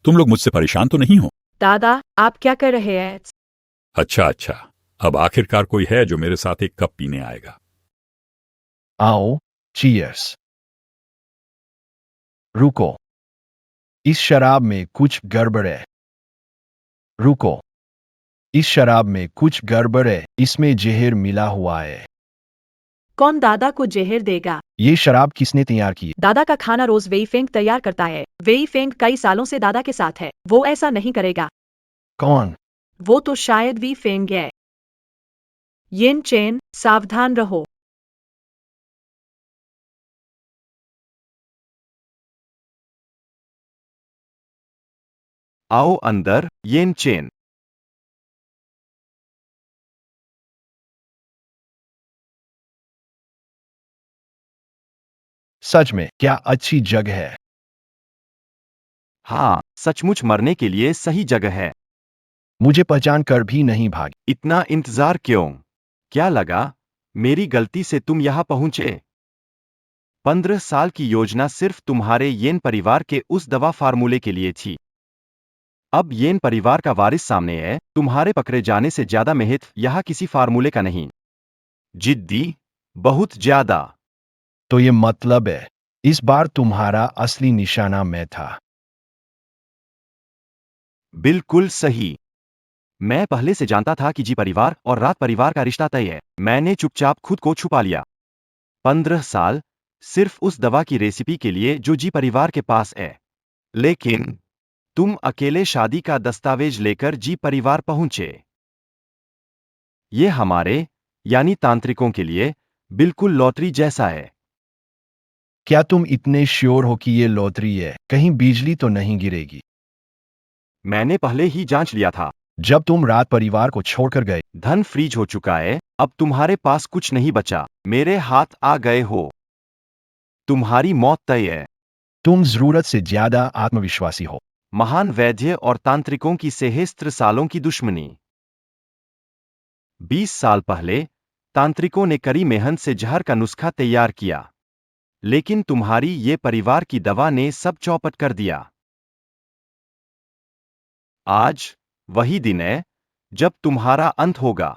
तुम लोग मुझसे परेशान तो नहीं हो? दादा, आप क्या कर रहे हैं? अच्छा, अब आखिरकार कोई है जो मेरे साथ एक कप पीने आएगा। आओ, चीयर्स। रुको, इस शराब में कुछ गड़बड़ है। रुको, इस शराब में कुछ गड़बड़ है, इसमें जहर मिला हुआ है। कौन दादा को जहर देगा? ये शराब किसने तैयार की? दादा का खाना रोज वेई फेंग तैयार करता है। वेई फेंग कई सालों से दादा के साथ है, वो ऐसा नहीं करेगा। कौन? वो तो शायद वी फेंग है। येन चेन, सावधान रहो। आओ अंदर, येन चेन। सच में क्या अच्छी जगह है। हाँ, सचमुच मरने के लिए सही जगह है। मुझे पहचान कर भी नहीं भागी। इतना इंतजार क्यों? क्या लगा मेरी गलती से तुम यहां पहुंचे? 15 साल की योजना सिर्फ तुम्हारे येन परिवार के उस दवा फार्मूले के लिए थी। अब येन परिवार का वारिस सामने है, तुम्हारे पकड़े जाने से ज्यादा महत्व यहां किसी फार्मूले का नहीं। जिद्दी, बहुत ज्यादा। तो ये मतलब है इस बार तुम्हारा असली निशाना मैं था। बिल्कुल सही। मैं पहले से जानता था कि जी परिवार और रात परिवार का रिश्ता तय है। मैंने चुपचाप खुद को छुपा लिया। 15 साल सिर्फ उस दवा की रेसिपी के लिए जो जी परिवार के पास है। लेकिन तुम अकेले शादी का दस्तावेज लेकर जी परिवार पहुंचे। ये हमारे, यानी तांत्रिकों के लिए बिल्कुल लॉटरी जैसा है। क्या तुम इतने श्योर हो कि ये लॉटरी है? कहीं बिजली तो नहीं गिरेगी? मैंने पहले ही जांच लिया था। जब तुम रात परिवार को छोड़कर गए, धन फ्रीज हो चुका है, अब तुम्हारे पास कुछ नहीं बचा। मेरे हाथ आ गए हो। तुम्हारी मौत तय है। तुम जरूरत से ज्यादा आत्मविश्वासी हो। महान वैद्य और तांत्रिकों की सहस्त्र सालों की दुश्मनी। 20 साल पहले तांत्रिकों ने कड़ी मेहनत से जहर का नुस्खा तैयार किया, लेकिन तुम्हारी ये परिवार की दवा ने सब चौपट कर दिया। आज वही दिन है जब तुम्हारा अंत होगा।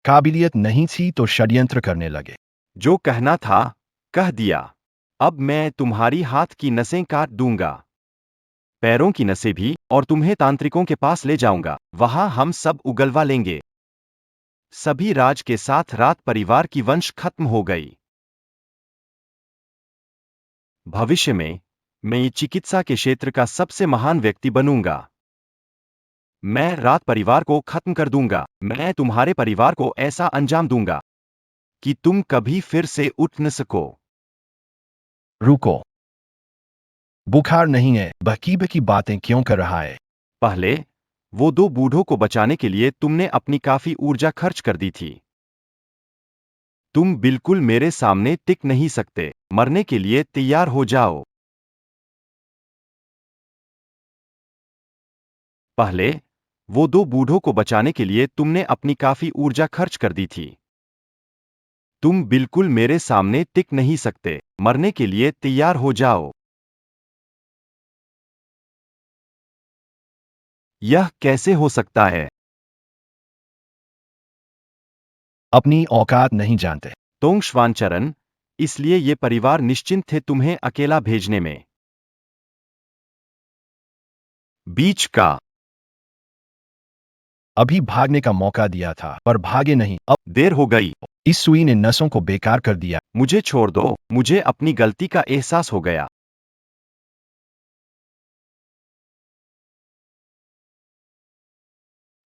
काबिलियत नहीं थी तो षड्यंत्र करने लगे। जो कहना था कह दिया। अब मैं तुम्हारी हाथ की नसें काट दूंगा, पैरों की नसें भी, और तुम्हें तांत्रिकों के पास ले जाऊंगा। वहां हम सब उगलवा लेंगे। सभी राज के साथ रात परिवार की वंश खत्म हो गई। भविष्य में मैं चिकित्सा के क्षेत्र का सबसे महान व्यक्ति बनूंगा। मैं रात परिवार को खत्म कर दूंगा। मैं तुम्हारे परिवार को ऐसा अंजाम दूंगा कि तुम कभी फिर से उठ न सको। रुको, बुखार नहीं है, बकी बातें क्यों कर रहा है? पहले वो 2 बूढ़ों को बचाने के लिए तुमने अपनी काफी ऊर्जा खर्च कर दी थी। तुम बिल्कुल मेरे सामने टिक नहीं सकते, मरने के लिए तैयार हो जाओ। पहले, वो दो बूढ़ों को बचाने के लिए तुमने अपनी काफी ऊर्जा खर्च कर दी थी। तुम बिल्कुल मेरे सामने टिक नहीं सकते, मरने के लिए तैयार हो जाओ। यह कैसे हो सकता है? अपनी औकात नहीं जानते। तोंगश्वानचरण, इसलिए ये परिवार निश्चिंत थे तुम्हें अकेला भेजने में। बीच का। अभी भागने का मौका दिया था पर भागे नहीं। अब देर हो गई। इस सुई ने नसों को बेकार कर दिया। मुझे छोड़ दो, मुझे अपनी गलती का एहसास हो गया।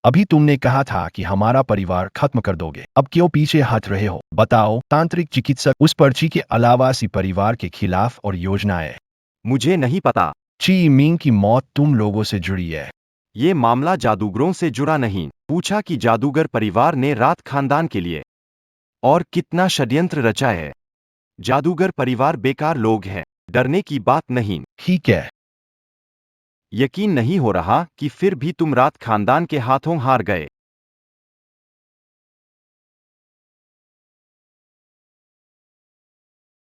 अभी तुमने कहा था कि हमारा परिवार खत्म कर दोगे, अब क्यों पीछे हट रहे हो? बताओ। तांत्रिक चिकित्सक, उस पर्ची के अलावा सी परिवार के खिलाफ और योजनाएं। मुझे नहीं पता। ची मिंग की मौत तुम लोगों से जुड़ी है। ये मामला जादूगरों से जुड़ा नहीं। पूछा कि जादूगर परिवार ने रात खानदान के लिए और कितना षड्यंत्र रचा है। जादूगर परिवार बेकार लोग हैं, डरने की बात नहीं। ठीक है। यकीन नहीं हो रहा कि फिर भी तुम रात खानदान के हाथों हार गए।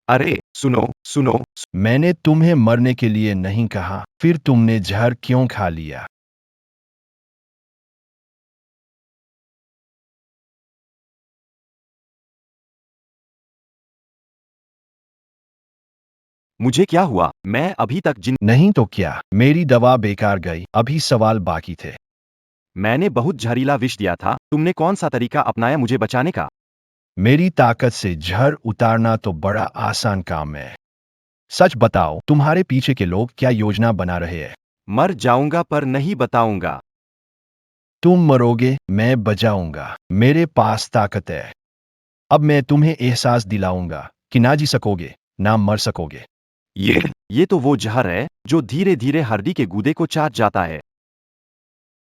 अरे सुनो सुनो। मैंने तुम्हें मरने के लिए नहीं कहा, फिर तुमने जहर क्यों खा लिया? मुझे क्या हुआ? मैं अभी तक नहीं तो क्या, मेरी दवा बेकार गई। अभी सवाल बाकी थे। मैंने बहुत जहरीला विष दिया था। तुमने कौन सा तरीका अपनाया मुझे बचाने का? मेरी ताकत से जहर उतारना तो बड़ा आसान काम है। सच बताओ, तुम्हारे पीछे के लोग क्या योजना बना रहे हैं? मर जाऊंगा पर नहीं बताऊंगा। तुम मरोगे, मैं बचाऊंगा। मेरे पास ताकत है। अब मैं तुम्हें एहसास दिलाऊंगा कि ना जी सकोगे, ना मर सकोगे। ये तो वो जहर है जो धीरे धीरे हड्डी के गूदे को चाट जाता है।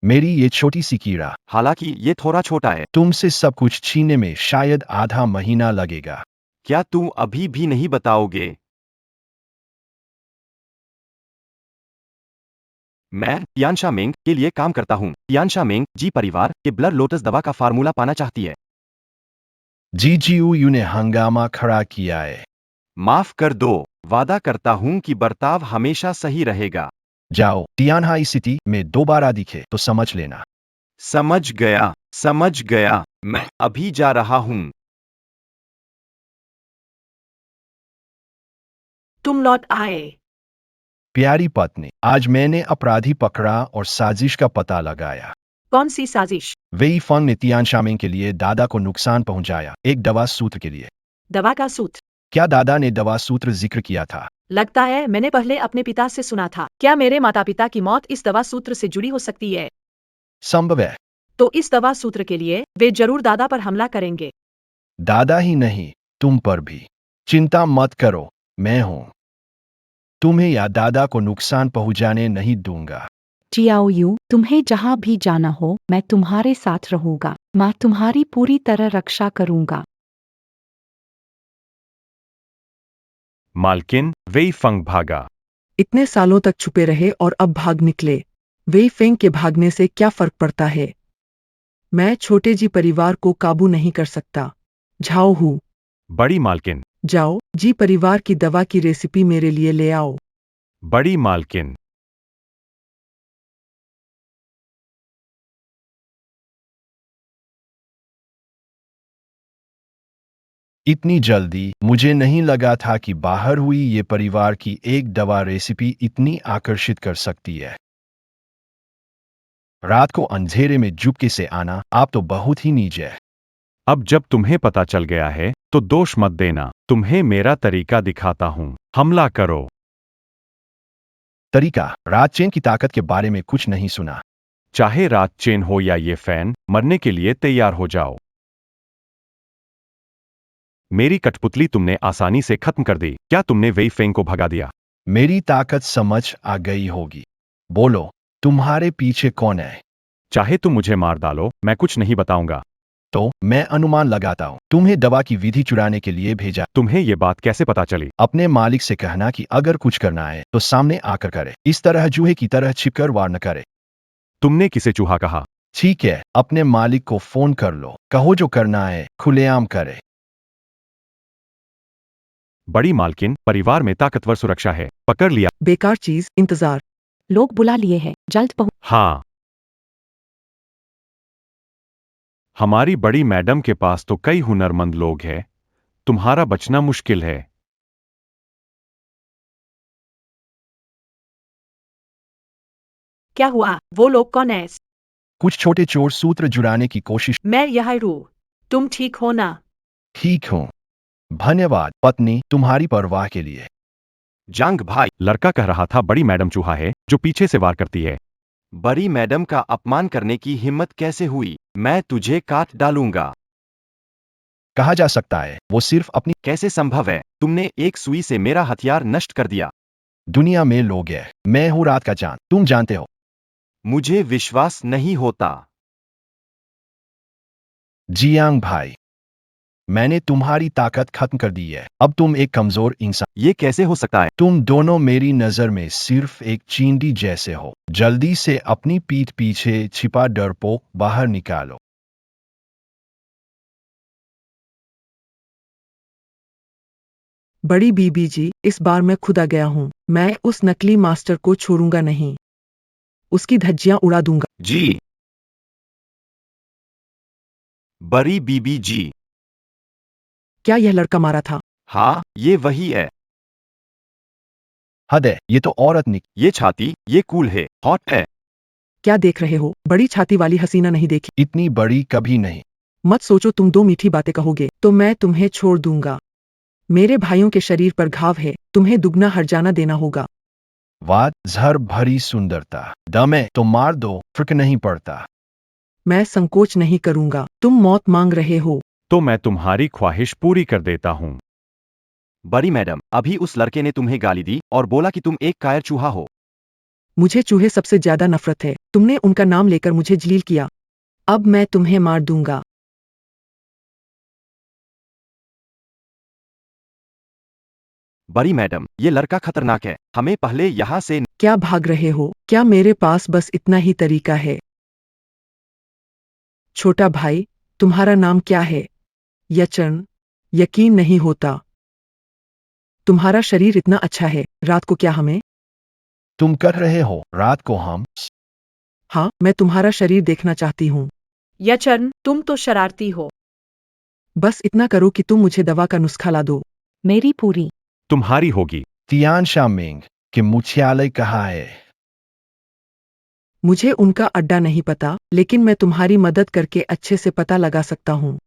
मेरी ये छोटी सी कीड़ा, हालांकि ये थोड़ा छोटा है। तुमसे सब कुछ छीनने में शायद आधा महीना लगेगा। क्या तुम अभी भी नहीं बताओगे? मैं तियानशा मेंग के लिए काम करता हूँ। तियानशा मेंग जी परिवार के ब्लड लोटस दवा का फार्मूला पाना चाहती है। जीजीयू ने हंगामा खड़ा किया है। माफ कर दो, वादा करता हूँ कि बर्ताव हमेशा सही रहेगा। जाओ, तियानहाई सिटी में दोबारा दिखे तो समझ लेना। समझ गया, समझ गया। मैं अभी जा रहा हूँ। तुम लौट आए। प्यारी पत्नी, आज मैंने अपराधी पकड़ा और साजिश का पता लगाया। कौन सी साजिश? वेई फंग ने तियानशामिंग के लिए दादा को नुकसान पहुंचाया, एक दवा सूत्र के लिए। दवा का सूत्र? क्या दादा ने दवा सूत्र जिक्र किया था? लगता है मैंने पहले अपने पिता से सुना था। क्या मेरे माता पिता की मौत इस दवा सूत्र से जुड़ी हो सकती है? संभव है। तो इस दवा सूत्र के लिए वे जरूर दादा पर हमला करेंगे। दादा ही नहीं, तुम पर भी। चिंता मत करो, मैं हूं। तुम्हें या दादा को नुकसान पहुंचाने नहीं दूंगा। चियाओ यू, तुम्हें जहाँ भी जाना हो मैं तुम्हारे साथ रहूंगा। मैं तुम्हारी पूरी तरह रक्षा करूंगा। मालकिन, वेई फंग भागा। इतने सालों तक छुपे रहे और अब भाग निकले। वेई फेंग के भागने से क्या फर्क पड़ता है? मैं छोटे जी परिवार को काबू नहीं कर सकता। झाओ हूँ। बड़ी मालकिन। जाओ, जी परिवार की दवा की रेसिपी मेरे लिए ले आओ। बड़ी मालकिन। इतनी जल्दी मुझे नहीं लगा था कि बाहर हुई ये परिवार की एक दवा रेसिपी इतनी आकर्षित कर सकती है। रात को अंधेरे में चुपके से आना, आप तो बहुत ही नीच है। अब जब तुम्हें पता चल गया है तो दोष मत देना। तुम्हें मेरा तरीका दिखाता हूँ। हमला करो। तरीका? रात चेन की ताकत के बारे में कुछ नहीं सुना। चाहे रात चेन हो या ये फैन, मरने के लिए तैयार हो जाओ। मेरी कठपुतली तुमने आसानी से खत्म कर दी। क्या तुमने वेई फेंग को भगा दिया? मेरी ताकत समझ आ गई होगी। बोलो, तुम्हारे पीछे कौन है? चाहे तुम मुझे मार डालो, मैं कुछ नहीं बताऊंगा। तो मैं अनुमान लगाता हूँ तुम्हें दवा की विधि चुराने के लिए भेजा। तुम्हें ये बात कैसे पता चली? अपने मालिक से कहना कि अगर कुछ करना है तो सामने आकर करे, इस तरह चूहे की तरह छिपकर वार न करे। तुमने किसे चूहा कहा? ठीक है, अपने मालिक को फोन कर लो, कहो जो करना है खुलेआम करे। बड़ी मालकिन, परिवार में ताकतवर सुरक्षा है। पकड़ लिया। बेकार चीज, इंतजार। लोग बुला लिए हैं, जल्द पहुंच। हाँ, हमारी बड़ी मैडम के पास तो कई हुनरमंद लोग हैं। तुम्हारा बचना मुश्किल है। क्या हुआ? वो लोग कौन है? कुछ छोटे चोर सूत्र जुड़ाने की कोशिश। मैं यहाँ रू। तुम ठीक हो ना? ठीक हूँ, धन्यवाद पत्नी तुम्हारी परवाह के लिए। जंग भाई, लड़का कह रहा था बड़ी मैडम चूहा है जो पीछे से वार करती है। बड़ी मैडम का अपमान करने की हिम्मत कैसे हुई? मैं तुझे काट डालूंगा। कहा जा सकता है वो सिर्फ अपनी। कैसे संभव है? तुमने एक सुई से मेरा हथियार नष्ट कर दिया। दुनिया में लोग हैं, मैं हूँ रात का चांद, तुम जानते हो। मुझे विश्वास नहीं होता। जियांग भाई, मैंने तुम्हारी ताकत खत्म कर दी है, अब तुम एक कमजोर इंसान। ये कैसे हो सकता है? तुम दोनों मेरी नजर में सिर्फ एक चींटी जैसे हो। जल्दी से अपनी पीठ पीछे छिपा डरपोक बाहर निकालो। बड़ी बीबी जी, इस बार मैं खुद आ गया हूँ। मैं उस नकली मास्टर को छोड़ूंगा नहीं, उसकी धज्जियां उड़ा दूंगा। जी। बड़ी बीबी जी। क्या यह लड़का मारा था? हाँ, ये वही है। हद है, ये तो औरत निक। ये छाती, ये कूल है, हॉट है। क्या देख रहे हो? बड़ी छाती वाली हसीना नहीं देखी? इतनी बड़ी कभी नहीं। मत सोचो तुम दो मीठी बातें कहोगे तो मैं तुम्हें छोड़ दूंगा। मेरे भाइयों के शरीर पर घाव है, तुम्हें दुगना हर्जाना देना होगा। वाद झर भरी सुंदरता, दम है तो मार दो, फर्क नहीं पड़ता। मैं संकोच नहीं करूंगा। तुम मौत मांग रहे हो। तो मैं तुम्हारी ख्वाहिश पूरी कर देता हूँ। बड़ी मैडम, अभी उस लड़के ने तुम्हें गाली दी और बोला कि तुम एक कायर चूहा हो। मुझे चूहे सबसे ज्यादा नफरत है। तुमने उनका नाम लेकर मुझे जलील किया। अब मैं तुम्हें मार दूंगा। बड़ी मैडम, ये लड़का खतरनाक है, हमें पहले यहाँ से। क्या भाग रहे हो? क्या मेरे पास बस इतना ही तरीका है? छोटा भाई, तुम्हारा नाम क्या है? यचन। यकीन नहीं होता। तुम्हारा शरीर इतना अच्छा है, रात को क्या हमें? तुम कर रहे हो रात को हम। हाँ, मैं तुम्हारा शरीर देखना चाहती हूँ। यचन, तुम तो शरारती हो। बस इतना करो कि तुम मुझे दवा का नुस्खा ला दो। मेरी पूरी। तुम्हारी होगी। तियान शामिंग के मुख्यालय कहाँ है? मुझे उनका अड्डा नहीं पता, लेकिन मैं तुम्हारी मदद करके अच्छे से पता लगा सकता हूँ।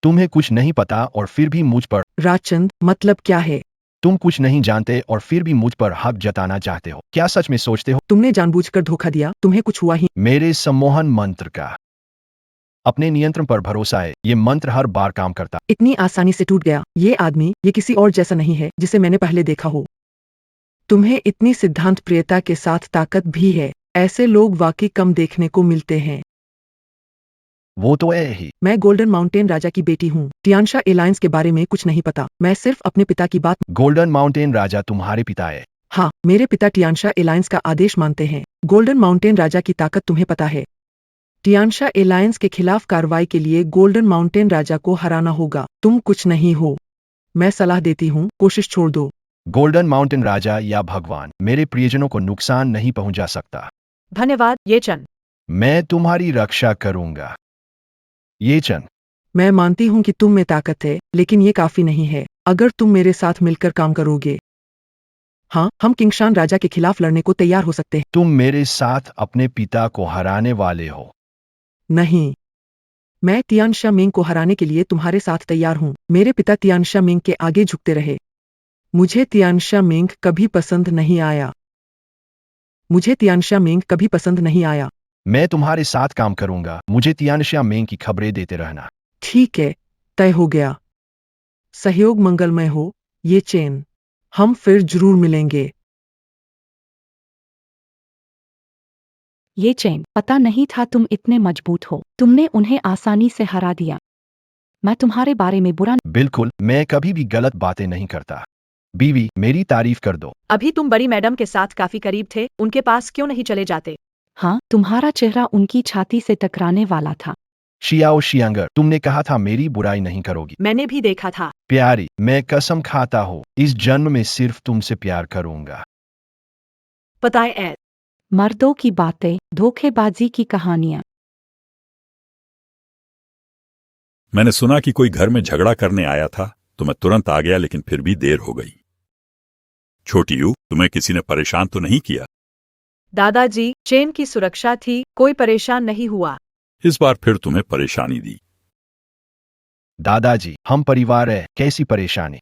तुम्हें कुछ नहीं पता और फिर भी मुझ पर। राजचंद, मतलब क्या है? तुम कुछ नहीं जानते और फिर भी मुझ पर हक जताना चाहते हो। क्या सच में सोचते हो तुमने जानबूझकर धोखा दिया? तुम्हें कुछ हुआ ही? मेरे सम्मोहन मंत्र का अपने नियंत्रण पर भरोसा है, ये मंत्र हर बार काम करता। इतनी आसानी से टूट गया। ये आदमी, ये किसी और जैसा नहीं है जिसे मैंने पहले देखा हो। तुम्हें इतनी सिद्धांत प्रियता के साथ ताकत भी है। ऐसे लोग वाकई कम देखने को मिलते हैं। वो तो है ही। मैं गोल्डन माउंटेन राजा की बेटी हूँ। टियानशा एलायंस के बारे में कुछ नहीं पता। मैं सिर्फ अपने पिता की बात। गोल्डन माउंटेन राजा तुम्हारे पिता है? हाँ, मेरे पिता टियानशा एलायंस का आदेश मानते हैं। गोल्डन माउंटेन राजा की ताकत तुम्हें पता है। टियानशा एलायंस के खिलाफ कार्रवाई के लिए गोल्डन माउंटेन राजा को हराना होगा। तुम कुछ नहीं हो। मैं सलाह देती हूँ, कोशिश छोड़ दो। गोल्डन माउंटेन राजा या भगवान मेरे प्रियजनों को नुकसान नहीं पहुंचा सकता। धन्यवाद येचन। मैं तुम्हारी रक्षा करूंगा। ये चन। मैं मानती हूँ कि तुम में ताकत है, लेकिन ये काफी नहीं है। अगर तुम मेरे साथ मिलकर काम करोगे, हाँ, हम किंगशान राजा के खिलाफ लड़ने को तैयार हो सकते हैं। तुम मेरे साथ अपने पिता को हराने वाले हो? नहीं, मैं तियानशा मिंग को हराने के लिए तुम्हारे साथ तैयार हूँ। मेरे पिता तियानशा मिंग के आगे झुकते रहे। मुझे तियानशा मिंग कभी पसंद नहीं आया। मुझे तियानशा मिंग कभी पसंद नहीं आया। मैं तुम्हारे साथ काम करूंगा, मुझे तियानशा मेंग की खबरें देते रहना। ठीक है, तय हो गया। सहयोग मंगलमय हो, ये चेन। हम फिर जरूर मिलेंगे। ये चैन, पता नहीं था तुम इतने मजबूत हो। तुमने उन्हें आसानी से हरा दिया। मैं तुम्हारे बारे में बुरा बिल्कुल, मैं कभी भी गलत बातें नहीं करता। बीवी, मेरी तारीफ कर दो। अभी तुम बड़ी मैडम के साथ काफी करीब थे, उनके पास क्यों नहीं चले जाते? हाँ, तुम्हारा चेहरा उनकी छाती से टकराने वाला था। शियाओ शियांगर, तुमने कहा था मेरी बुराई नहीं करोगी। मैंने भी देखा था। प्यारी, मैं कसम खाता हूँ इस जन्म में सिर्फ तुमसे प्यार करूंगा। पता है, मर्दों की बातें, धोखेबाजी की कहानियां। मैंने सुना कि कोई घर में झगड़ा करने आया था तो मैं तुरंत आ गया, लेकिन फिर भी देर हो गई। छोटी यू, तुम्हें किसी ने परेशान तो नहीं किया? दादाजी, चेन की सुरक्षा थी, कोई परेशान नहीं हुआ। इस बार फिर तुम्हें परेशानी दी। दादाजी, हम परिवार है, कैसी परेशानी?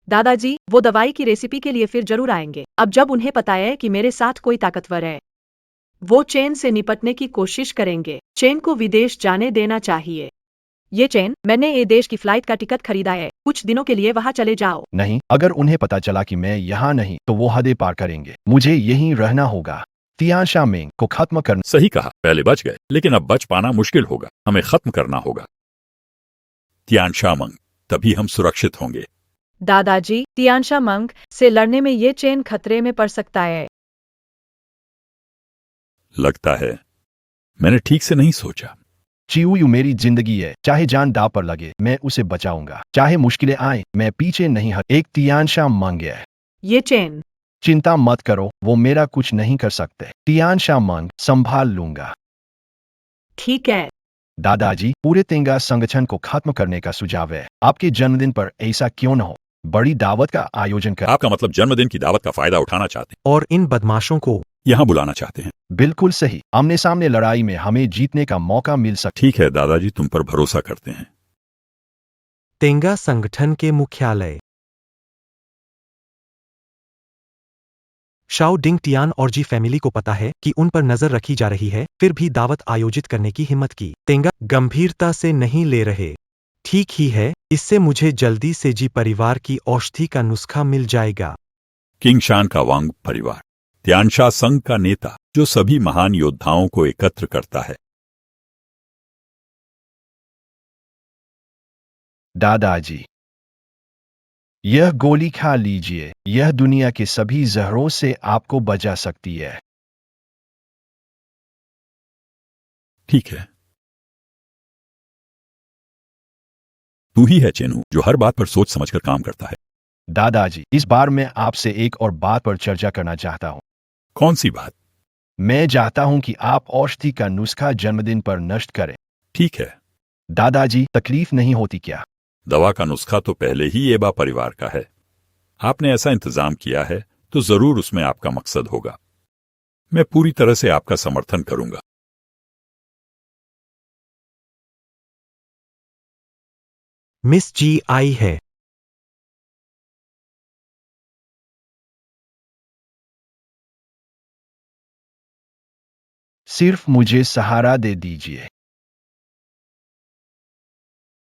दादाजी, वो दवाई की रेसिपी के लिए फिर जरूर आएंगे। अब जब उन्हें पता है कि मेरे साथ कोई ताकतवर है, वो चेन से निपटने की कोशिश करेंगे। चेन को विदेश जाने देना चाहिए। ये चेन, मैंने ये देश की फ्लाइट का टिकट खरीदा है, कुछ दिनों के लिए वहाँ चले जाओ। नहीं, अगर उन्हें पता चला कि मैं यहाँ नहीं तो वो हदें पार करेंगे। मुझे यहीं रहना होगा। तियानशा मेंग को खत्म करना। सही कहा, पहले बच गए, लेकिन अब बच पाना मुश्किल होगा। हमें खत्म करना होगा। तियानशा मंग, तभी हम सुरक्षित होंगे। दादाजी, तियानशा मंग से लड़ने में ये चेन खतरे में पड़ सकता है। लगता है मैंने ठीक से नहीं सोचा। चिवू मेरी जिंदगी है, चाहे जान दांव पर लगे मैं उसे बचाऊंगा। चाहे मुश्किलें आए मैं पीछे नहीं हट। एक तियानशा मंग है। ये चेन, चिंता मत करो, वो मेरा कुछ नहीं कर सकते। तियानशा मंग संभाल लूंगा। ठीक है। दादाजी, पूरे तेंगा संगठन को खत्म करने का सुझाव है। आपके जन्मदिन पर ऐसा क्यों न हो, बड़ी दावत का आयोजन कर। आपका मतलब जन्मदिन की दावत का फायदा उठाना चाहते हैं और इन बदमाशों को यहाँ बुलाना चाहते हैं। बिल्कुल सही, आमने सामने लड़ाई में हमें जीतने का मौका मिल सकता। ठीक है दादाजी, तुम पर भरोसा करते हैं। तेंगा संगठन के मुख्यालय। शाओ डिंग टियान और जी फैमिली को पता है कि उन पर नजर रखी जा रही है, फिर भी दावत आयोजित करने की हिम्मत की। तेंगा गंभीरता से नहीं ले रहे। ठीक ही है, इससे मुझे जल्दी से जी परिवार की औषधि का नुस्खा मिल जाएगा। किंग शान का वांग परिवार, तियानशा संघ का नेता जो सभी महान योद्धाओं को एकत्र करता है। दादाजी, यह गोली खा लीजिए, यह दुनिया के सभी जहरों से आपको बचा सकती है। ठीक है, तू ही है चेनू जो हर बात पर सोच समझकर काम करता है। दादाजी, इस बार मैं आपसे एक और बात पर चर्चा करना चाहता हूँ। कौन सी बात? मैं चाहता हूँ कि आप औषधि का नुस्खा जन्मदिन पर नष्ट करें। ठीक है। दादाजी, तकलीफ नहीं होती क्या? दवा का नुस्खा तो पहले ही एबा परिवार का है। आपने ऐसा इंतजाम किया है तो जरूर उसमें आपका मकसद होगा। मैं पूरी तरह से आपका समर्थन करूंगा। मिस जी आई है। सिर्फ मुझे सहारा दे दीजिए।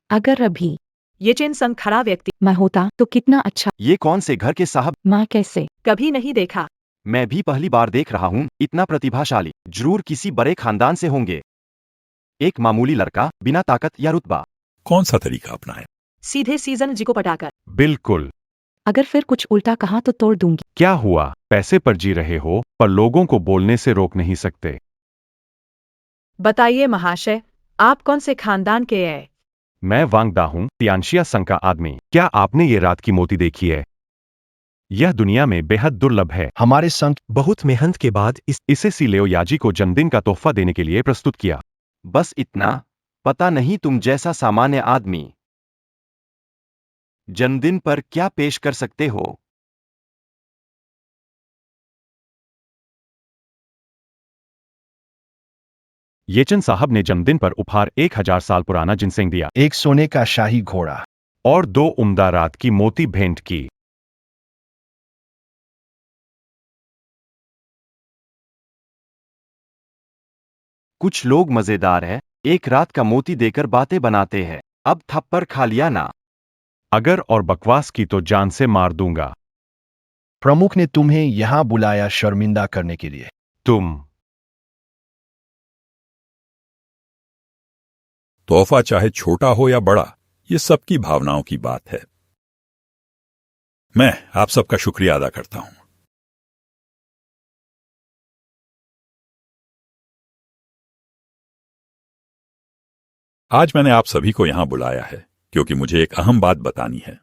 अगर अभी ये चेन संग खरा व्यक्ति मैं होता तो कितना अच्छा। ये कौन से घर के साहब? माँ कैसे? कभी नहीं देखा। मैं भी पहली बार देख रहा हूँ। इतना प्रतिभाशाली, जरूर किसी बड़े खानदान से होंगे। एक मामूली लड़का, बिना ताकत या रुतबा। कौन सा तरीका अपनाएं? सीधे सीजन जी को पटाकर। बिल्कुल। अगर फिर कुछ उल्टा कहा तो तोड़ दूंगी। क्या हुआ, पैसे पर जी रहे हो पर लोगों को बोलने से रोक नहीं सकते। बताइए महाशय, आप कौन से खानदान के हैं? मैं वांगदा हूँ, तियानशिया संघ का आदमी। क्या आपने ये रात की मोती देखी है? यह दुनिया में बेहद दुर्लभ है। हमारे संग बहुत मेहनत के बाद इसे सीलेओ याजी को जन्मदिन का तोहफा देने के लिए प्रस्तुत किया। बस इतना, पता नहीं तुम जैसा सामान्य आदमी जन्मदिन पर क्या पेश कर सकते हो। येचन साहब ने जन्मदिन पर उपहार 1000 साल पुराना जिनसेंग दिया एक सोने का शाही घोड़ा और 2 उम्दा रात की मोती भेंट की। कुछ लोग मजेदार है, एक रात का मोती देकर बातें बनाते हैं। अब थप्पड़ खा लिया ना। अगर और बकवास की तो जान से मार दूंगा। प्रमुख ने तुम्हें यहाँ बुलाया शर्मिंदा करने के लिए। तुम तोहफा चाहे छोटा हो या बड़ा, ये सबकी भावनाओं की बात है। मैं आप सबका शुक्रिया अदा करता हूं। आज मैंने आप सभी को यहां बुलाया है क्योंकि मुझे एक अहम बात बतानी है।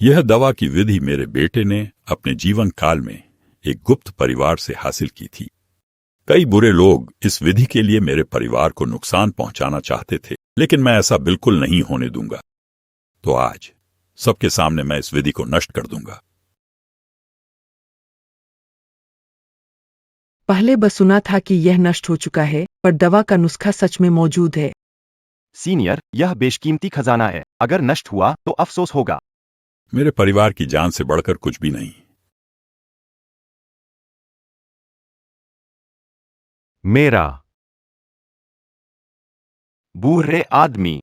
यह दवा की विधि मेरे बेटे ने अपने जीवन काल में एक गुप्त परिवार से हासिल की थी। कई बुरे लोग इस विधि के लिए मेरे परिवार को नुकसान पहुंचाना चाहते थे, लेकिन मैं ऐसा बिल्कुल नहीं होने दूंगा। तो आज सबके सामने मैं इस विधि को नष्ट कर दूंगा। पहले बस सुना था कि यह नष्ट हो चुका है, पर दवा का नुस्खा सच में मौजूद है। सीनियर, यह बेशकीमती खजाना है। अगर नष्ट हुआ तो अफसोस होगा। मेरे परिवार की जान से बढ़कर कुछ भी नहीं। मेरा बूढ़े आदमी,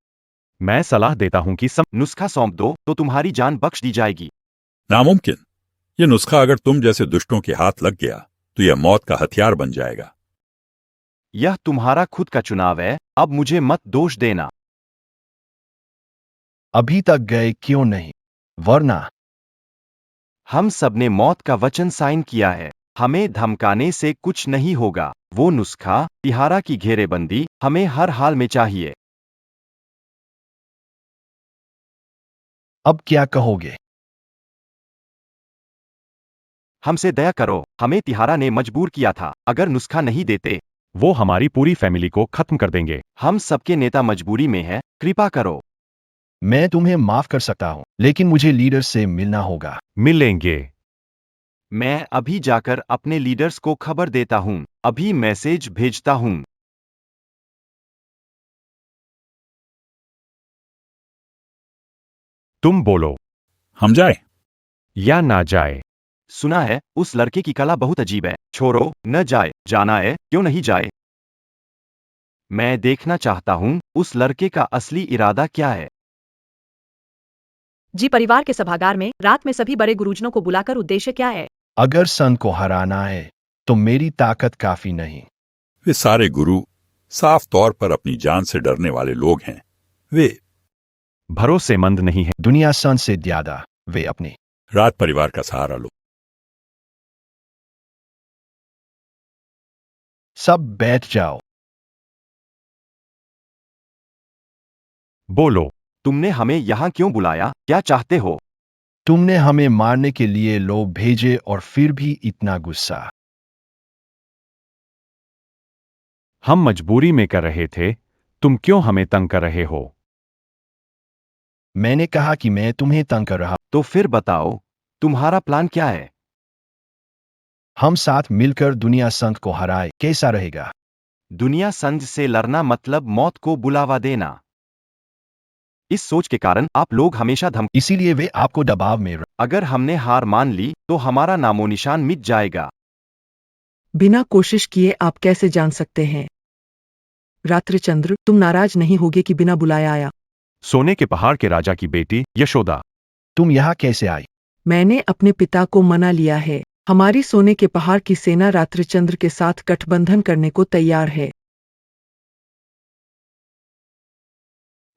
मैं सलाह देता हूं कि नुस्खा सौंप दो तो तुम्हारी जान बख्श दी जाएगी। नामुमकिन। यह नुस्खा अगर तुम जैसे दुष्टों के हाथ लग गया तो यह मौत का हथियार बन जाएगा। यह तुम्हारा खुद का चुनाव है, अब मुझे मत दोष देना। अभी तक गए क्यों नहीं? वरना हम सबने मौत का वचन साइन किया है। हमें धमकाने से कुछ नहीं होगा। वो नुस्खा, तिहारा की घेरेबंदी, हमें हर हाल में चाहिए। अब क्या कहोगे? हमसे दया करो, हमें तिहारा ने मजबूर किया था। अगर नुस्खा नहीं देते वो हमारी पूरी फैमिली को खत्म कर देंगे। हम सबके नेता मजबूरी में है, कृपा करो। मैं तुम्हें माफ कर सकता हूं, लेकिन मुझे लीडर से मिलना होगा। मिलेंगे। मैं अभी जाकर अपने लीडर्स को खबर देता हूं। अभी मैसेज भेजता हूं। तुम बोलो, हम जाए? या ना जाए? सुना है उस लड़के की कला बहुत अजीब है। छोड़ो, न जाए। जाना है, क्यों नहीं जाए? मैं देखना चाहता हूं उस लड़के का असली इरादा क्या है। जी, परिवार के सभागार में रात में सभी बड़े गुरुजनों को बुलाकर उद्देश्य क्या है? अगर सन को हराना है तो मेरी ताकत काफी नहीं। वे सारे गुरु साफ तौर पर अपनी जान से डरने वाले लोग हैं। वे भरोसेमंद नहीं है। दुनिया सन से ज्यादा वे अपने रात परिवार का सहारा लो। सब बैठ जाओ। बोलो, तुमने हमें यहाँ क्यों बुलाया? क्या चाहते हो? तुमने हमें मारने के लिए लोग भेजे और फिर भी इतना गुस्सा। हम मजबूरी में कर रहे थे। तुम क्यों हमें तंग कर रहे हो? मैंने कहा कि मैं तुम्हें तंग कर रहा। तो फिर बताओ, तुम्हारा प्लान क्या है? हम साथ मिलकर दुनिया संघ को हराए, कैसा रहेगा? दुनिया संघ से लड़ना मतलब मौत को बुलावा देना। इस सोच के कारण आप लोग हमेशा इसीलिए वे आपको दबाव में अगर हमने हार मान ली तो हमारा नामो निशान मिट जाएगा। बिना कोशिश किए आप कैसे जान सकते हैं? रात्रिचंद्र, तुम नाराज नहीं होगे कि बिना बुलाए आया? सोने के पहाड़ के राजा की बेटी यशोदा। तुम यहाँ कैसे आई? मैंने अपने पिता को मना लिया है। हमारी सोने के पहाड़ की सेना रात्रिचंद्र के साथ गठबंधन करने को तैयार है।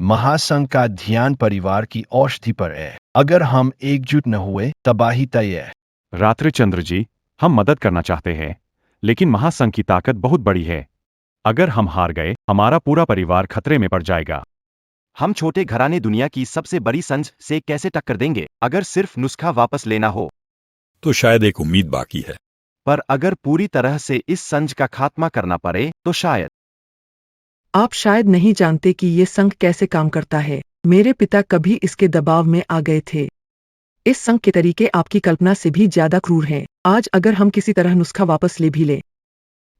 महासंघ का ध्यान परिवार की औषधि पर है। अगर हम एकजुट न हुए, तबाही तय है। रात्रिचंद्र जी, हम मदद करना चाहते हैं, लेकिन महासंघ की ताकत बहुत बड़ी है। अगर हम हार गए, हमारा पूरा परिवार खतरे में पड़ जाएगा। हम छोटे घराने दुनिया की सबसे बड़ी संघ से कैसे टक्कर देंगे? अगर सिर्फ नुस्खा वापस लेना हो तो शायद एक उम्मीद बाकी है। पर अगर पूरी तरह से इस संघ का खात्मा करना पड़े तो शायद। आप शायद नहीं जानते कि ये संघ कैसे काम करता है। मेरे पिता कभी इसके दबाव में आ गए थे। इस संघ के तरीके आपकी कल्पना से भी ज्यादा क्रूर हैं। आज अगर हम किसी तरह नुस्खा वापस ले भी लें,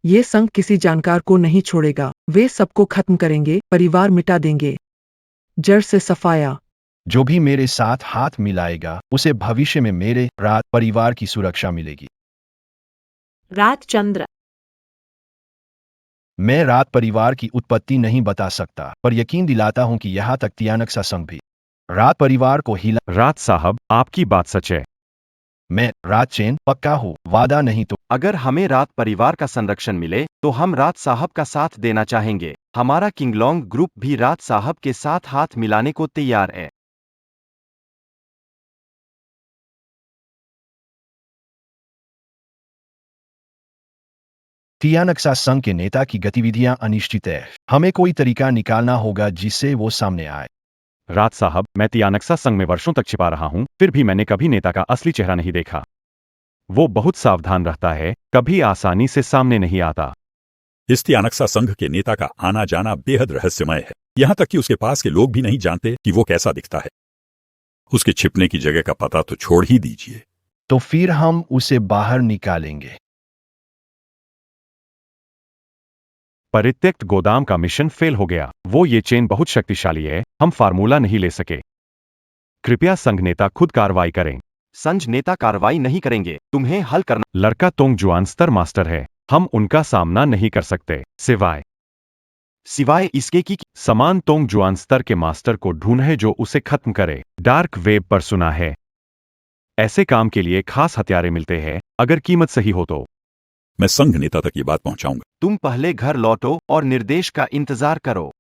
ये संघ किसी जानकार को नहीं छोड़ेगा। वे सबको खत्म करेंगे, परिवार मिटा देंगे, जड़ से सफाया। जो भी मेरे साथ हाथ मिलाएगा, उसे भविष्य में मेरे रात परिवार की सुरक्षा मिलेगी। रात चंद्र, मैं रात परिवार की उत्पत्ति नहीं बता सकता, पर यकीन दिलाता हूं कि यहाँ तक तियानक सा संघ भी रात परिवार को हिला। रात साहब, आपकी बात सच है। मैं रात चेन पक्का हूँ, वादा नहीं तो। अगर हमें रात परिवार का संरक्षण मिले तो हम रात साहब का साथ देना चाहेंगे। हमारा किंगलोंग ग्रुप भी रात साहब के साथ हाथ मिलाने को तैयार है। तियानक्सा संघ के नेता की गतिविधियां अनिश्चित है। हमें कोई तरीका निकालना होगा जिससे वो सामने आए। रात साहब, मैं तियानक्सा संघ में वर्षों तक छिपा रहा हूं, फिर भी मैंने कभी नेता का असली चेहरा नहीं देखा। वो बहुत सावधान रहता है, कभी आसानी से सामने नहीं आता। इस तियानक्सा संघ के नेता का आना जाना बेहद रहस्यमय है। यहाँ तक कि उसके पास के लोग भी नहीं जानते कि वो कैसा दिखता है। उसके छिपने की जगह का पता तो छोड़ ही दीजिए। तो फिर हम उसे बाहर निकालेंगे। परित्यक्त गोदाम का मिशन फेल हो गया। वो ये चेन बहुत शक्तिशाली है, हम फार्मूला नहीं ले सके। कृपया संघ नेता खुद कार्रवाई करें। संघ नेता कार्रवाई नहीं करेंगे, तुम्हें हल करना। लड़का तोंग जुआन स्तर मास्टर है, हम उनका सामना नहीं कर सकते, सिवाय इसके कि समान तोंग जुआन स्तर के मास्टर को ढूंढे जो उसे खत्म करे। डार्क वेब पर सुना है, ऐसे काम के लिए खास हथियारे मिलते हैं, अगर कीमत सही हो तो। मैं संघ नेता तक ये बात पहुंचाऊंगा। तुम पहले घर लौटो और निर्देश का इंतजार करो।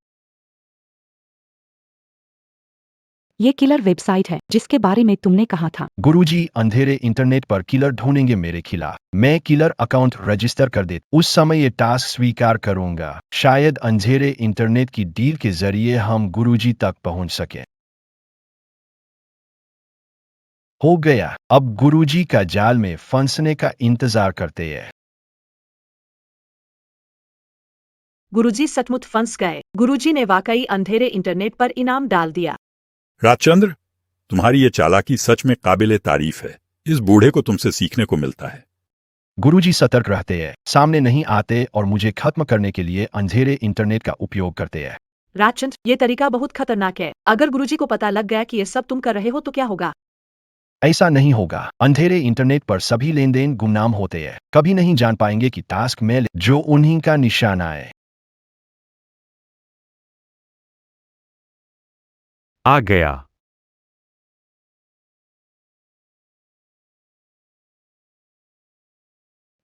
ये किलर वेबसाइट है जिसके बारे में तुमने कहा था। गुरुजी, अंधेरे इंटरनेट पर किलर ढूंढेंगे मेरे खिलाफ। मैं किलर अकाउंट रजिस्टर कर दे, उस समय ये टास्क स्वीकार करूंगा। शायद अंधेरे इंटरनेट की डील के जरिए हम गुरुजी तक पहुंच सके। हो गया, अब गुरुजी का जाल में फंसने का इंतजार करते हैं। गुरुजी सचमुच फंस गए। गुरुजी ने वाकई अंधेरे इंटरनेट पर इनाम डाल दिया। राजचंद्र, तुम्हारी ये चालाकी सच में काबिले तारीफ है। इस बूढ़े को तुमसे सीखने को मिलता है। गुरुजी सतर्क रहते हैं, सामने नहीं आते और मुझे खत्म करने के लिए अंधेरे इंटरनेट का उपयोग करते हैं। राजचंद्र, ये तरीका बहुत खतरनाक है। अगर गुरुजी को पता लग गया कि ये सब तुम कर रहे हो तो क्या होगा? ऐसा नहीं होगा। अंधेरे इंटरनेट पर सभी लेन देन गुमनाम होते हैं। कभी नहीं जान पाएंगे कि टास्क मेल जो उन्हीं का निशाना है। आ गया।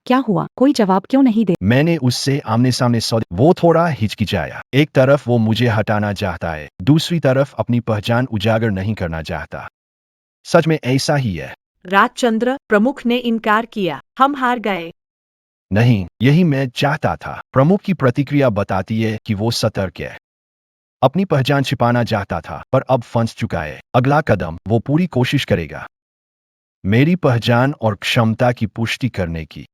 क्या हुआ? कोई जवाब क्यों नहीं दे? मैंने उससे आमने सामने वो थोड़ा हिचकिचाया। एक तरफ वो मुझे हटाना चाहता है, दूसरी तरफ अपनी पहचान उजागर नहीं करना चाहता। सच में ऐसा ही है। राजचंद्र प्रमुख ने इनकार किया। हम हार गए। नहीं, यही मैं चाहता था। प्रमुख की प्रतिक्रिया बताती है कि वो सतर्क है। अपनी पहचान छिपाना चाहता था, पर अब फंस चुका है। अगला कदम वो पूरी कोशिश करेगा मेरी पहचान और क्षमता की पुष्टि करने की।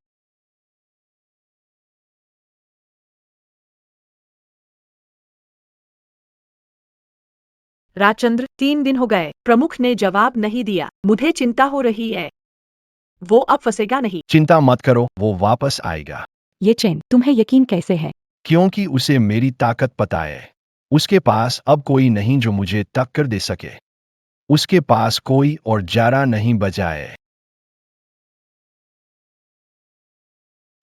राजचंद्र, 3 दिन हो गए, प्रमुख ने जवाब नहीं दिया। मुझे चिंता हो रही है। वो अब फंसेगा नहीं। चिंता मत करो, वो वापस आएगा। ये चेन, तुम्हें यकीन कैसे है? क्योंकि उसे मेरी ताकत पता है। उसके पास अब कोई नहीं जो मुझे टक्कर दे सके। उसके पास कोई और चारा नहीं बचा है।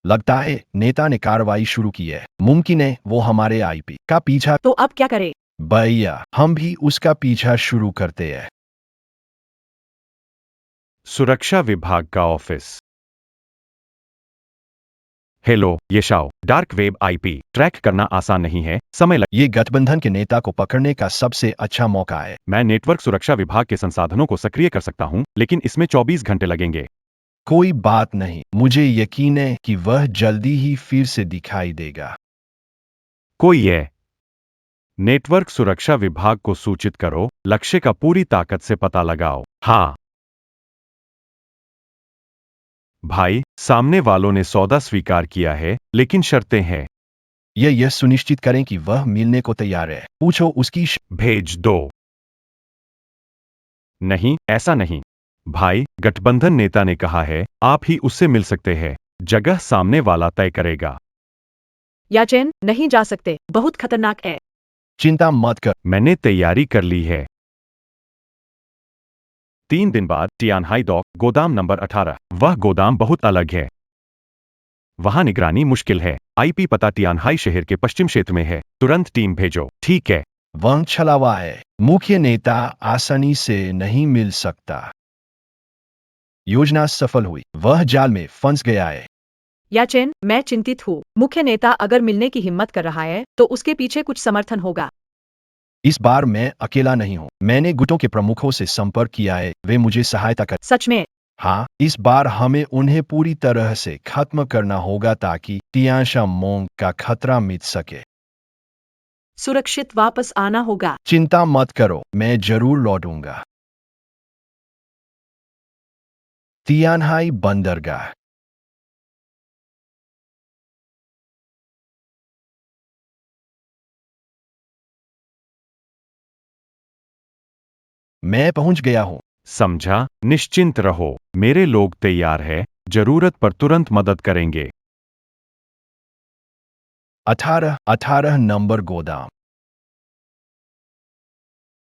लगता है नेता ने कार्रवाई शुरू की है। मुमकिन है वो हमारे आईपी का पीछा। तो अब क्या करें? भैया, हम भी उसका पीछा शुरू करते हैं। सुरक्षा विभाग का ऑफिस। हेलो, ये Shao. Dark web IP track करना आसान नहीं है, समय लग। ये गठबंधन के नेता को पकड़ने का सबसे अच्छा मौका है। मैं नेटवर्क सुरक्षा विभाग के संसाधनों को सक्रिय कर सकता हूं, लेकिन इसमें 24 घंटे लगेंगे। कोई बात नहीं, मुझे यकीन है कि वह जल्दी ही फिर से दिखाई देगा। कोई है। नेटवर्क सुरक्षा विभाग को सूचित करो, लक्ष्य का पूरी ताकत से पता लगाओ। हाँ भाई, सामने वालों ने सौदा स्वीकार किया है, लेकिन शर्तें हैं। यह सुनिश्चित करें कि वह मिलने को तैयार है। पूछो उसकी भेज दो। नहीं, ऐसा नहीं। भाई, गठबंधन नेता ने कहा है, आप ही उससे मिल सकते हैं। जगह सामने वाला तय करेगा। याचेन, नहीं जा सकते, बहुत खतरनाक है। चिंता मत कर। मैंने तैयारी कर ली है। 3 दिन बाद टियानहाई डॉक, गोदाम नंबर 18। वह गोदाम बहुत अलग है। वहां निगरानी मुश्किल है। आईपी पता टियानहाई शहर के पश्चिम क्षेत्र में है। तुरंत टीम भेजो। ठीक है। वह छलावा है। मुख्य नेता आसानी से नहीं मिल सकता। योजना सफल हुई, वह जाल में फंस गया है। या चेन, मैं चिंतित हूँ। मुख्य नेता अगर मिलने की हिम्मत कर रहा है तो उसके पीछे कुछ समर्थन होगा। इस बार मैं अकेला नहीं हूँ, मैंने गुटों के प्रमुखों से संपर्क किया है, वे मुझे सहायता कर। सच में? हाँ, इस बार हमें उन्हें पूरी तरह से खत्म करना होगा ताकि तियानशामोंग का खतरा मिट सके। सुरक्षित वापस आना होगा। चिंता मत करो, मैं जरूर लौटूंगा। तियानहाई बंदरगाह। मैं पहुंच गया हूं। समझा, निश्चिंत रहो, मेरे लोग तैयार है, जरूरत पर तुरंत मदद करेंगे। 18 नंबर गोदाम।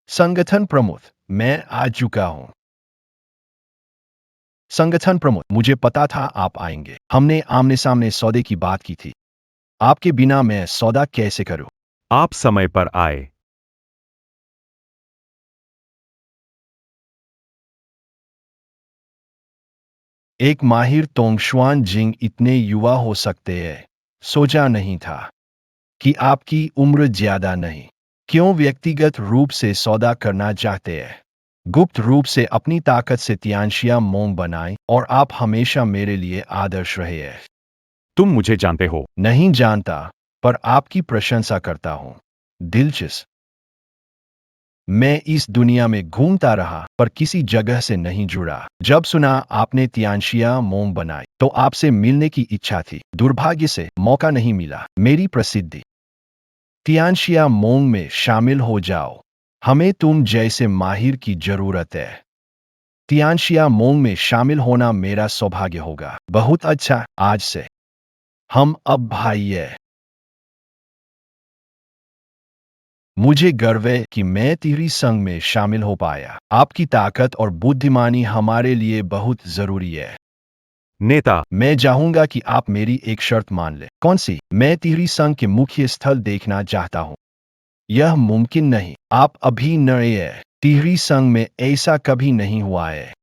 संगठन प्रमुख, मैं आ चुका हूं। संगठन प्रमुख, मुझे पता था आप आएंगे, हमने आमने सामने सौदे की बात की थी। आपके बिना मैं सौदा कैसे करूं? आप समय पर आए। एक माहिर तोंगशुआन जिंग इतने युवा हो सकते हैं, सोचा नहीं था। कि आपकी उम्र ज्यादा नहीं। क्यों व्यक्तिगत रूप से सौदा करना चाहते हैं? गुप्त रूप से अपनी ताकत से तियानशियामोंग बनाएं और आप हमेशा मेरे लिए आदर्श रहे हैं। तुम मुझे जानते हो। नहीं जानता, पर आपकी प्रशंसा करता हूं। दिलचस्प। मैं इस दुनिया में घूमता रहा पर किसी जगह से नहीं जुड़ा। जब सुना आपने तियानशियामोंग बनाई तो आपसे मिलने की इच्छा थी। दुर्भाग्य से मौका नहीं मिला। मेरी प्रसिद्धि। तियानशियामोंग में शामिल हो जाओ। हमें तुम जैसे माहिर की जरूरत है। तियानशियामोंग में शामिल होना मेरा सौभाग्य होगा। बहुत अच्छा, आज से हम अब भाई हैं। मुझे गर्व है कि मैं तिहरी संघ में शामिल हो पाया। आपकी ताकत और बुद्धिमानी हमारे लिए बहुत जरूरी है। नेता, मैं चाहूंगा कि आप मेरी एक शर्त मान लें। कौन सी? मैं तिहरी संघ के मुख्य स्थल देखना चाहता हूं। यह मुमकिन नहीं, आप अभी नए हैं। तिहरी संघ में ऐसा कभी नहीं हुआ है।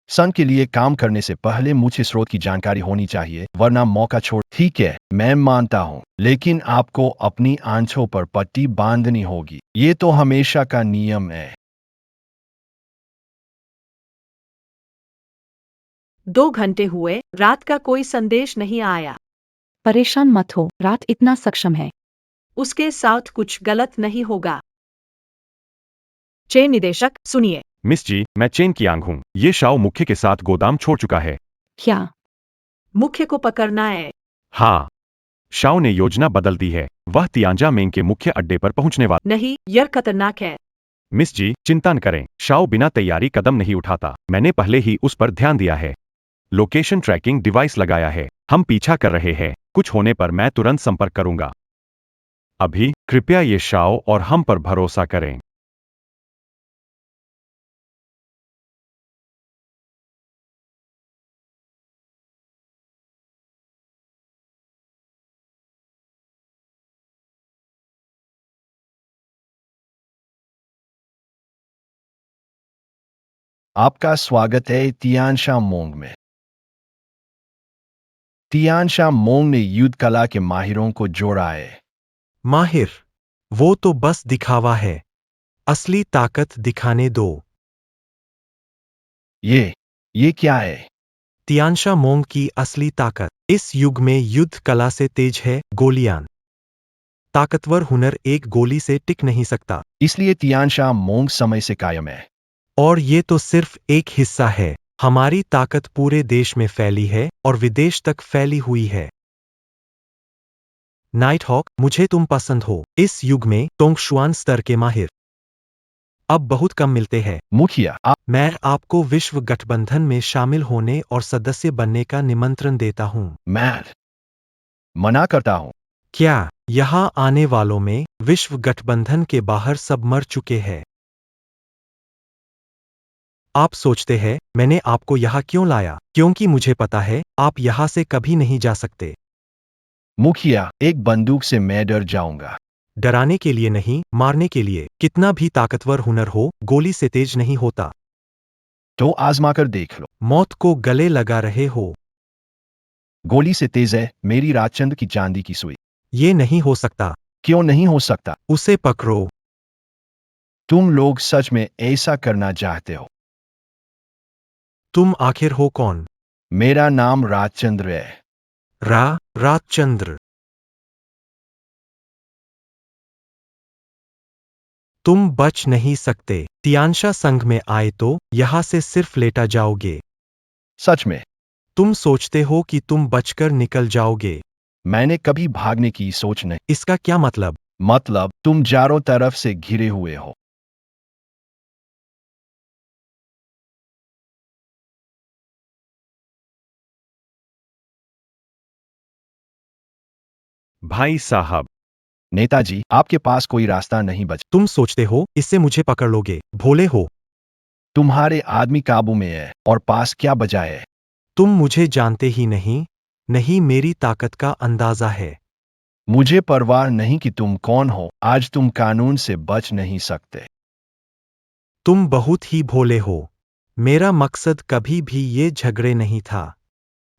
संघ के लिए काम करने से पहले मुझे स्रोत की जानकारी होनी चाहिए, वरना मौका छोड़। ठीक है, मैं मानता हूं, लेकिन आपको अपनी आंखों पर पट्टी बांधनी होगी। ये तो हमेशा का नियम है। 2 घंटे हुए, रात का कोई संदेश नहीं आया। परेशान मत हो, रात इतना सक्षम है। उसके साथ कुछ गलत नहीं होगा। चेन निदेशक, सुनिए। मिस जी, मैं चेन की आंख हूँ। ये शाओ मुख्य के साथ गोदाम छोड़ चुका है। क्या? मुख्य को पकड़ना है। हाँ, शाओ ने योजना बदल दी है। वह तियानजामेंग के मुख्य अड्डे पर पहुंचने वाला। नहीं, यह खतरनाक है। मिस जी, चिंता न करें, शाओ बिना तैयारी कदम नहीं उठाता। मैंने पहले ही उस पर ध्यान दिया है। लोकेशन ट्रैकिंग डिवाइस लगाया है। हम पीछा कर रहे हैं। कुछ होने पर मैं तुरंत संपर्क करूंगा। अभी कृपया ये शाओ और हम पर भरोसा करें। आपका स्वागत है तियानशामोंग में। तियानशामोंग ने युद्ध कला के माहिरों को जोड़ा है। माहिर, वो तो बस दिखावा है। असली ताकत दिखाने दो। ये क्या है? तियानशामोंग की असली ताकत इस युग में युद्ध कला से तेज है। गोलियां। ताकतवर हुनर एक गोली से टिक नहीं सकता। इसलिए तियानशामोंग समय से कायम है। और ये तो सिर्फ एक हिस्सा है। हमारी ताकत पूरे देश में फैली है और विदेश तक फैली हुई है। नाइटहॉक, मुझे तुम पसंद हो। इस युग में तोंगशुआन स्तर के माहिर अब बहुत कम मिलते हैं। मुखिया, मैं आपको विश्व गठबंधन में शामिल होने और सदस्य बनने का निमंत्रण देता हूं। मैं मना करता हूं। क्या यहां आने वालों में विश्व गठबंधन के बाहर सब मर चुके हैं? आप सोचते हैं मैंने आपको यहां क्यों लाया? क्योंकि मुझे पता है आप यहां से कभी नहीं जा सकते। मुखिया, एक बंदूक से मैं डर जाऊंगा। डराने के लिए नहीं, मारने के लिए। कितना भी ताकतवर हुनर हो, गोली से तेज नहीं होता। तो आजमा कर देख लो। मौत को गले लगा रहे हो। गोली से तेज है मेरी राजचंद्र की चांदी की सुई। ये नहीं हो सकता। क्यों नहीं हो सकता? उसे पकड़ो। तुम लोग सच में ऐसा करना चाहते हो? तुम आखिर हो कौन? मेरा नाम राजचंद्र है। राजचंद्र। तुम बच नहीं सकते। तियांशा संघ में आए तो यहां से सिर्फ लेटा जाओगे। सच में? तुम सोचते हो कि तुम बचकर निकल जाओगे। मैंने कभी भागने की सोच नहीं। इसका क्या मतलब? मतलब तुम चारों तरफ से घिरे हुए हो। भाई साहब, नेताजी आपके पास कोई रास्ता नहीं बचा। तुम सोचते हो इससे मुझे पकड़ लोगे? भोले हो। तुम्हारे आदमी काबू में है और पास क्या बचा है? तुम मुझे जानते ही नहीं। नहीं, मेरी ताकत का अंदाजा है। मुझे परवाह नहीं कि तुम कौन हो, आज तुम कानून से बच नहीं सकते। तुम बहुत ही भोले हो। मेरा मकसद कभी भी ये झगड़े नहीं था।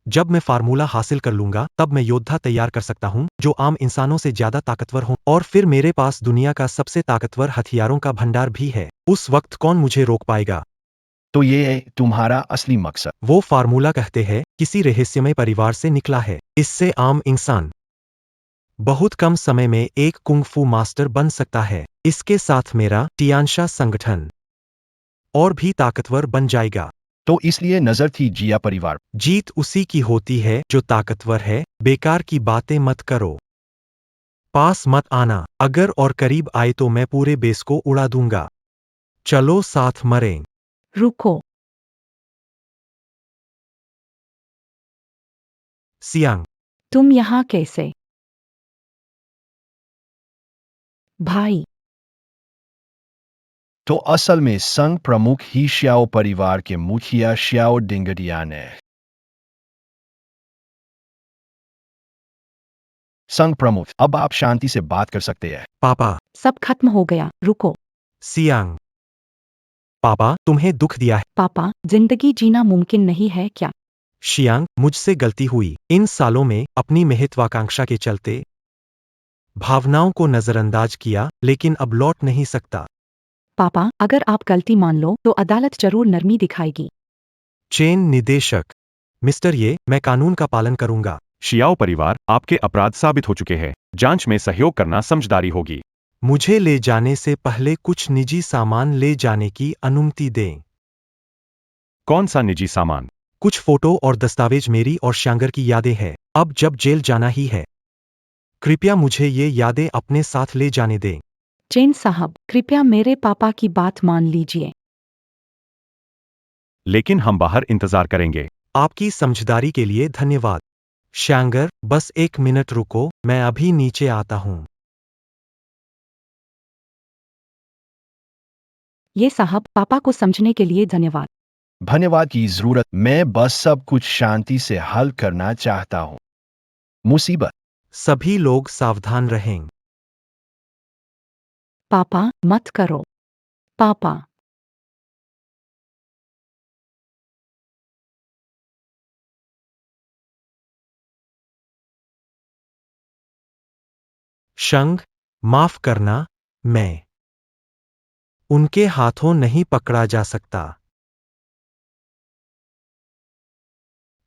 जब मैं फार्मूला हासिल कर लूंगा तब मैं योद्धा तैयार कर सकता हूं जो आम इंसानों से ज्यादा ताकतवर हों, और फिर मेरे पास दुनिया का सबसे ताकतवर हथियारों का भंडार भी है। उस वक्त कौन मुझे रोक पाएगा? तो ये है तुम्हारा असली मकसद? वो फार्मूला कहते हैं किसी रहस्यमय परिवार से निकला है। इससे आम इंसान बहुत कम समय में एक कुंग-फू मास्टर बन सकता है। इसके साथ मेरा तियांशा संगठन और भी ताकतवर बन जाएगा। तो इसलिए नजर थी जिया परिवार। जीत उसी की होती है जो ताकतवर है। बेकार की बातें मत करो। पास मत आना। अगर और करीब आए तो मैं पूरे बेस को उड़ा दूंगा। चलो साथ मरें। रुको। सियांग, तुम यहाँ कैसे? भाई, तो असल में संघ प्रमुख ही श्याओ परिवार के मुखिया श्याओ डिंगडियान है। संघ प्रमुख, अब आप शांति से बात कर सकते हैं। पापा। सब खत्म हो गया, रुको। सियांग, पापा तुम्हें दुख दिया है। पापा, जिंदगी जीना मुमकिन नहीं है क्या? शियांग, मुझसे गलती हुई। इन सालों में अपनी महत्वाकांक्षा के चलते भावनाओं को नजरअंदाज किया, लेकिन अब लौट नहीं सकता। पापा, अगर आप गलती मान लो तो अदालत जरूर नरमी दिखाएगी। चेन निदेशक, मिस्टर ये, मैं कानून का पालन करूंगा। शियाओ परिवार, आपके अपराध साबित हो चुके हैं। जांच में सहयोग करना समझदारी होगी। मुझे ले जाने से पहले कुछ निजी सामान ले जाने की अनुमति दें। कौन सा निजी सामान? कुछ फोटो और दस्तावेज मेरी और श्यांगर की यादें हैं। अब जब जेल जाना ही है, कृपया मुझे ये यादें अपने साथ ले जाने दें। चेन साहब, कृपया मेरे पापा की बात मान लीजिए। लेकिन हम बाहर इंतजार करेंगे। आपकी समझदारी के लिए धन्यवाद। श्यांगर, बस 1 मिनट रुको, मैं अभी नीचे आता हूँ। ये साहब, पापा को समझने के लिए धन्यवाद। धन्यवाद की जरूरत, मैं बस सब कुछ शांति से हल करना चाहता हूँ। मुसीबत। सभी लोग सावधान रहें। पापा, मत करो। पापा। शंग, माफ करना, मैं उनके हाथों नहीं पकड़ा जा सकता।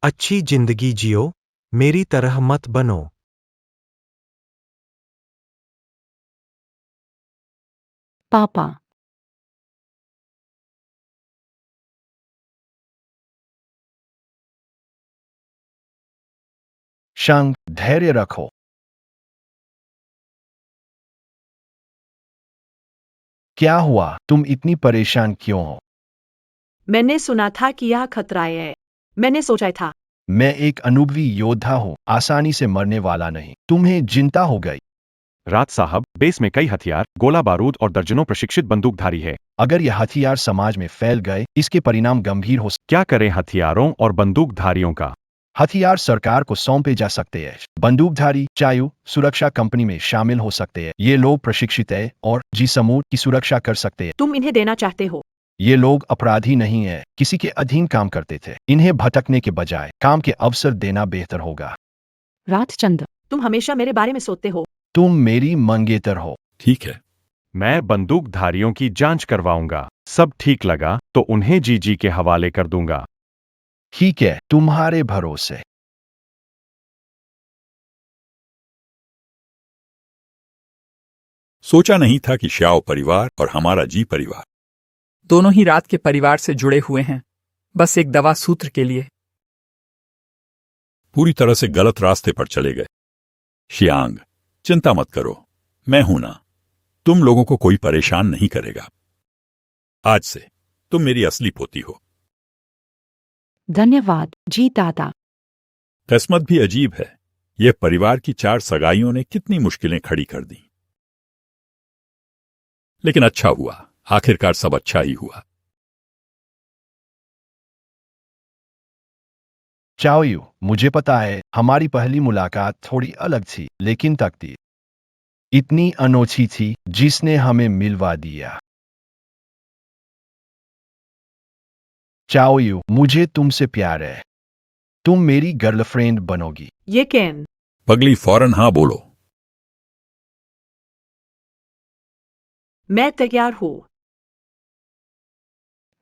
अच्छी जिंदगी जियो, मेरी तरह मत बनो। पापा। शंग, धैर्य रखो। क्या हुआ? तुम इतनी परेशान क्यों हो? मैंने सुना था कि यह खतरा है। मैंने सोचा था। मैं एक अनुभवी योद्धा हूँ, आसानी से मरने वाला नहीं। तुम्हें चिंता हो गई। राज साहब, बेस में कई हथियार, गोला बारूद और दर्जनों प्रशिक्षित बंदूकधारी है। अगर यह हथियार समाज में फैल गए, इसके परिणाम गंभीर हो सकते। क्या करें हथियारों और बंदूकधारियों का? हथियार सरकार को सौंपे जा सकते हैं। बंदूकधारी चायु सुरक्षा कंपनी में शामिल हो सकते हैं। ये लोग प्रशिक्षित है और जी समूह की सुरक्षा कर सकते हैं। तुम इन्हें देना चाहते हो? ये लोग अपराधी नहीं है, किसी के अधीन काम करते थे। इन्हें भटकने के बजाय काम के अवसर देना बेहतर होगा। रात चंद्र। तुम हमेशा मेरे बारे में सोचते हो। तुम मेरी मंगेतर हो। ठीक है, मैं बंदूकधारियों की जांच करवाऊंगा। सब ठीक लगा तो उन्हें जीजी के हवाले कर दूंगा। ठीक है, तुम्हारे भरोसे। सोचा नहीं था कि श्याओ परिवार और हमारा जी परिवार दोनों ही रात के परिवार से जुड़े हुए हैं, बस एक दवा सूत्र के लिए। पूरी तरह से गलत रास्ते पर चले गए। शियांग, चिंता मत करो, मैं हूं ना। तुम लोगों को कोई परेशान नहीं करेगा। आज से तुम मेरी असली पोती हो। धन्यवाद जी दादा। किस्मत भी अजीब है, यह परिवार की 4 सगाइयों ने कितनी मुश्किलें खड़ी कर दी। लेकिन अच्छा हुआ, आखिरकार सब अच्छा ही हुआ। चाओयू, मुझे पता है हमारी पहली मुलाकात थोड़ी अलग थी, लेकिन तकदीर इतनी अनोखी थी जिसने हमें मिलवा दिया। चाओयू, मुझे तुमसे प्यार है। तुम मेरी गर्लफ्रेंड बनोगी। ये केन। पगली, फौरन हां बोलो। मैं तैयार हूँ।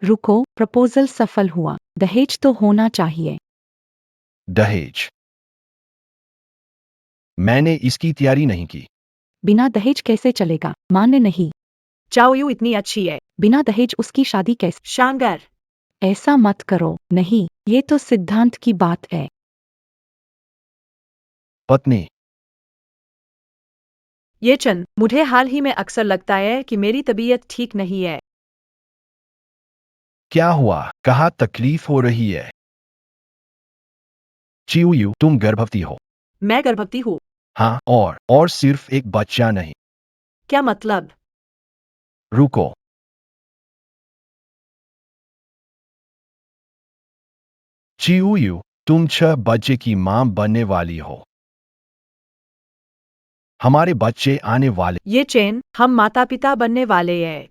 रुको, प्रपोजल सफल हुआ। दहेज तो होना चाहिए। दहेज? मैंने इसकी तैयारी नहीं की। बिना दहेज कैसे चलेगा? मान्य नहीं। चाओयू इतनी अच्छी है। बिना दहेज उसकी शादी कैसे? शांगर। ऐसा मत करो। नहीं, ये तो सिद्धांत की बात है। पत्नी? ये चंद, मुझे हाल ही में अक्सर लगता है कि मेरी तबीयत ठीक नहीं है। क्या हुआ? कहाँ तकलीफ हो रही है? चिऊयू, तुम गर्भवती हो। मैं गर्भवती हूँ। हाँ, और सिर्फ एक बच्चा नहीं। क्या मतलब? रुको। चिऊयू, तुम 6 बच्चे की मां बनने वाली हो। हमारे बच्चे आने वाले। ये चेन, हम माता पिता बनने वाले हैं।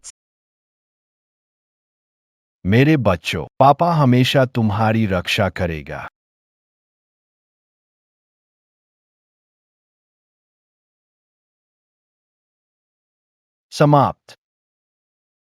मेरे बच्चों, पापा हमेशा तुम्हारी रक्षा करेगा। समाप्त।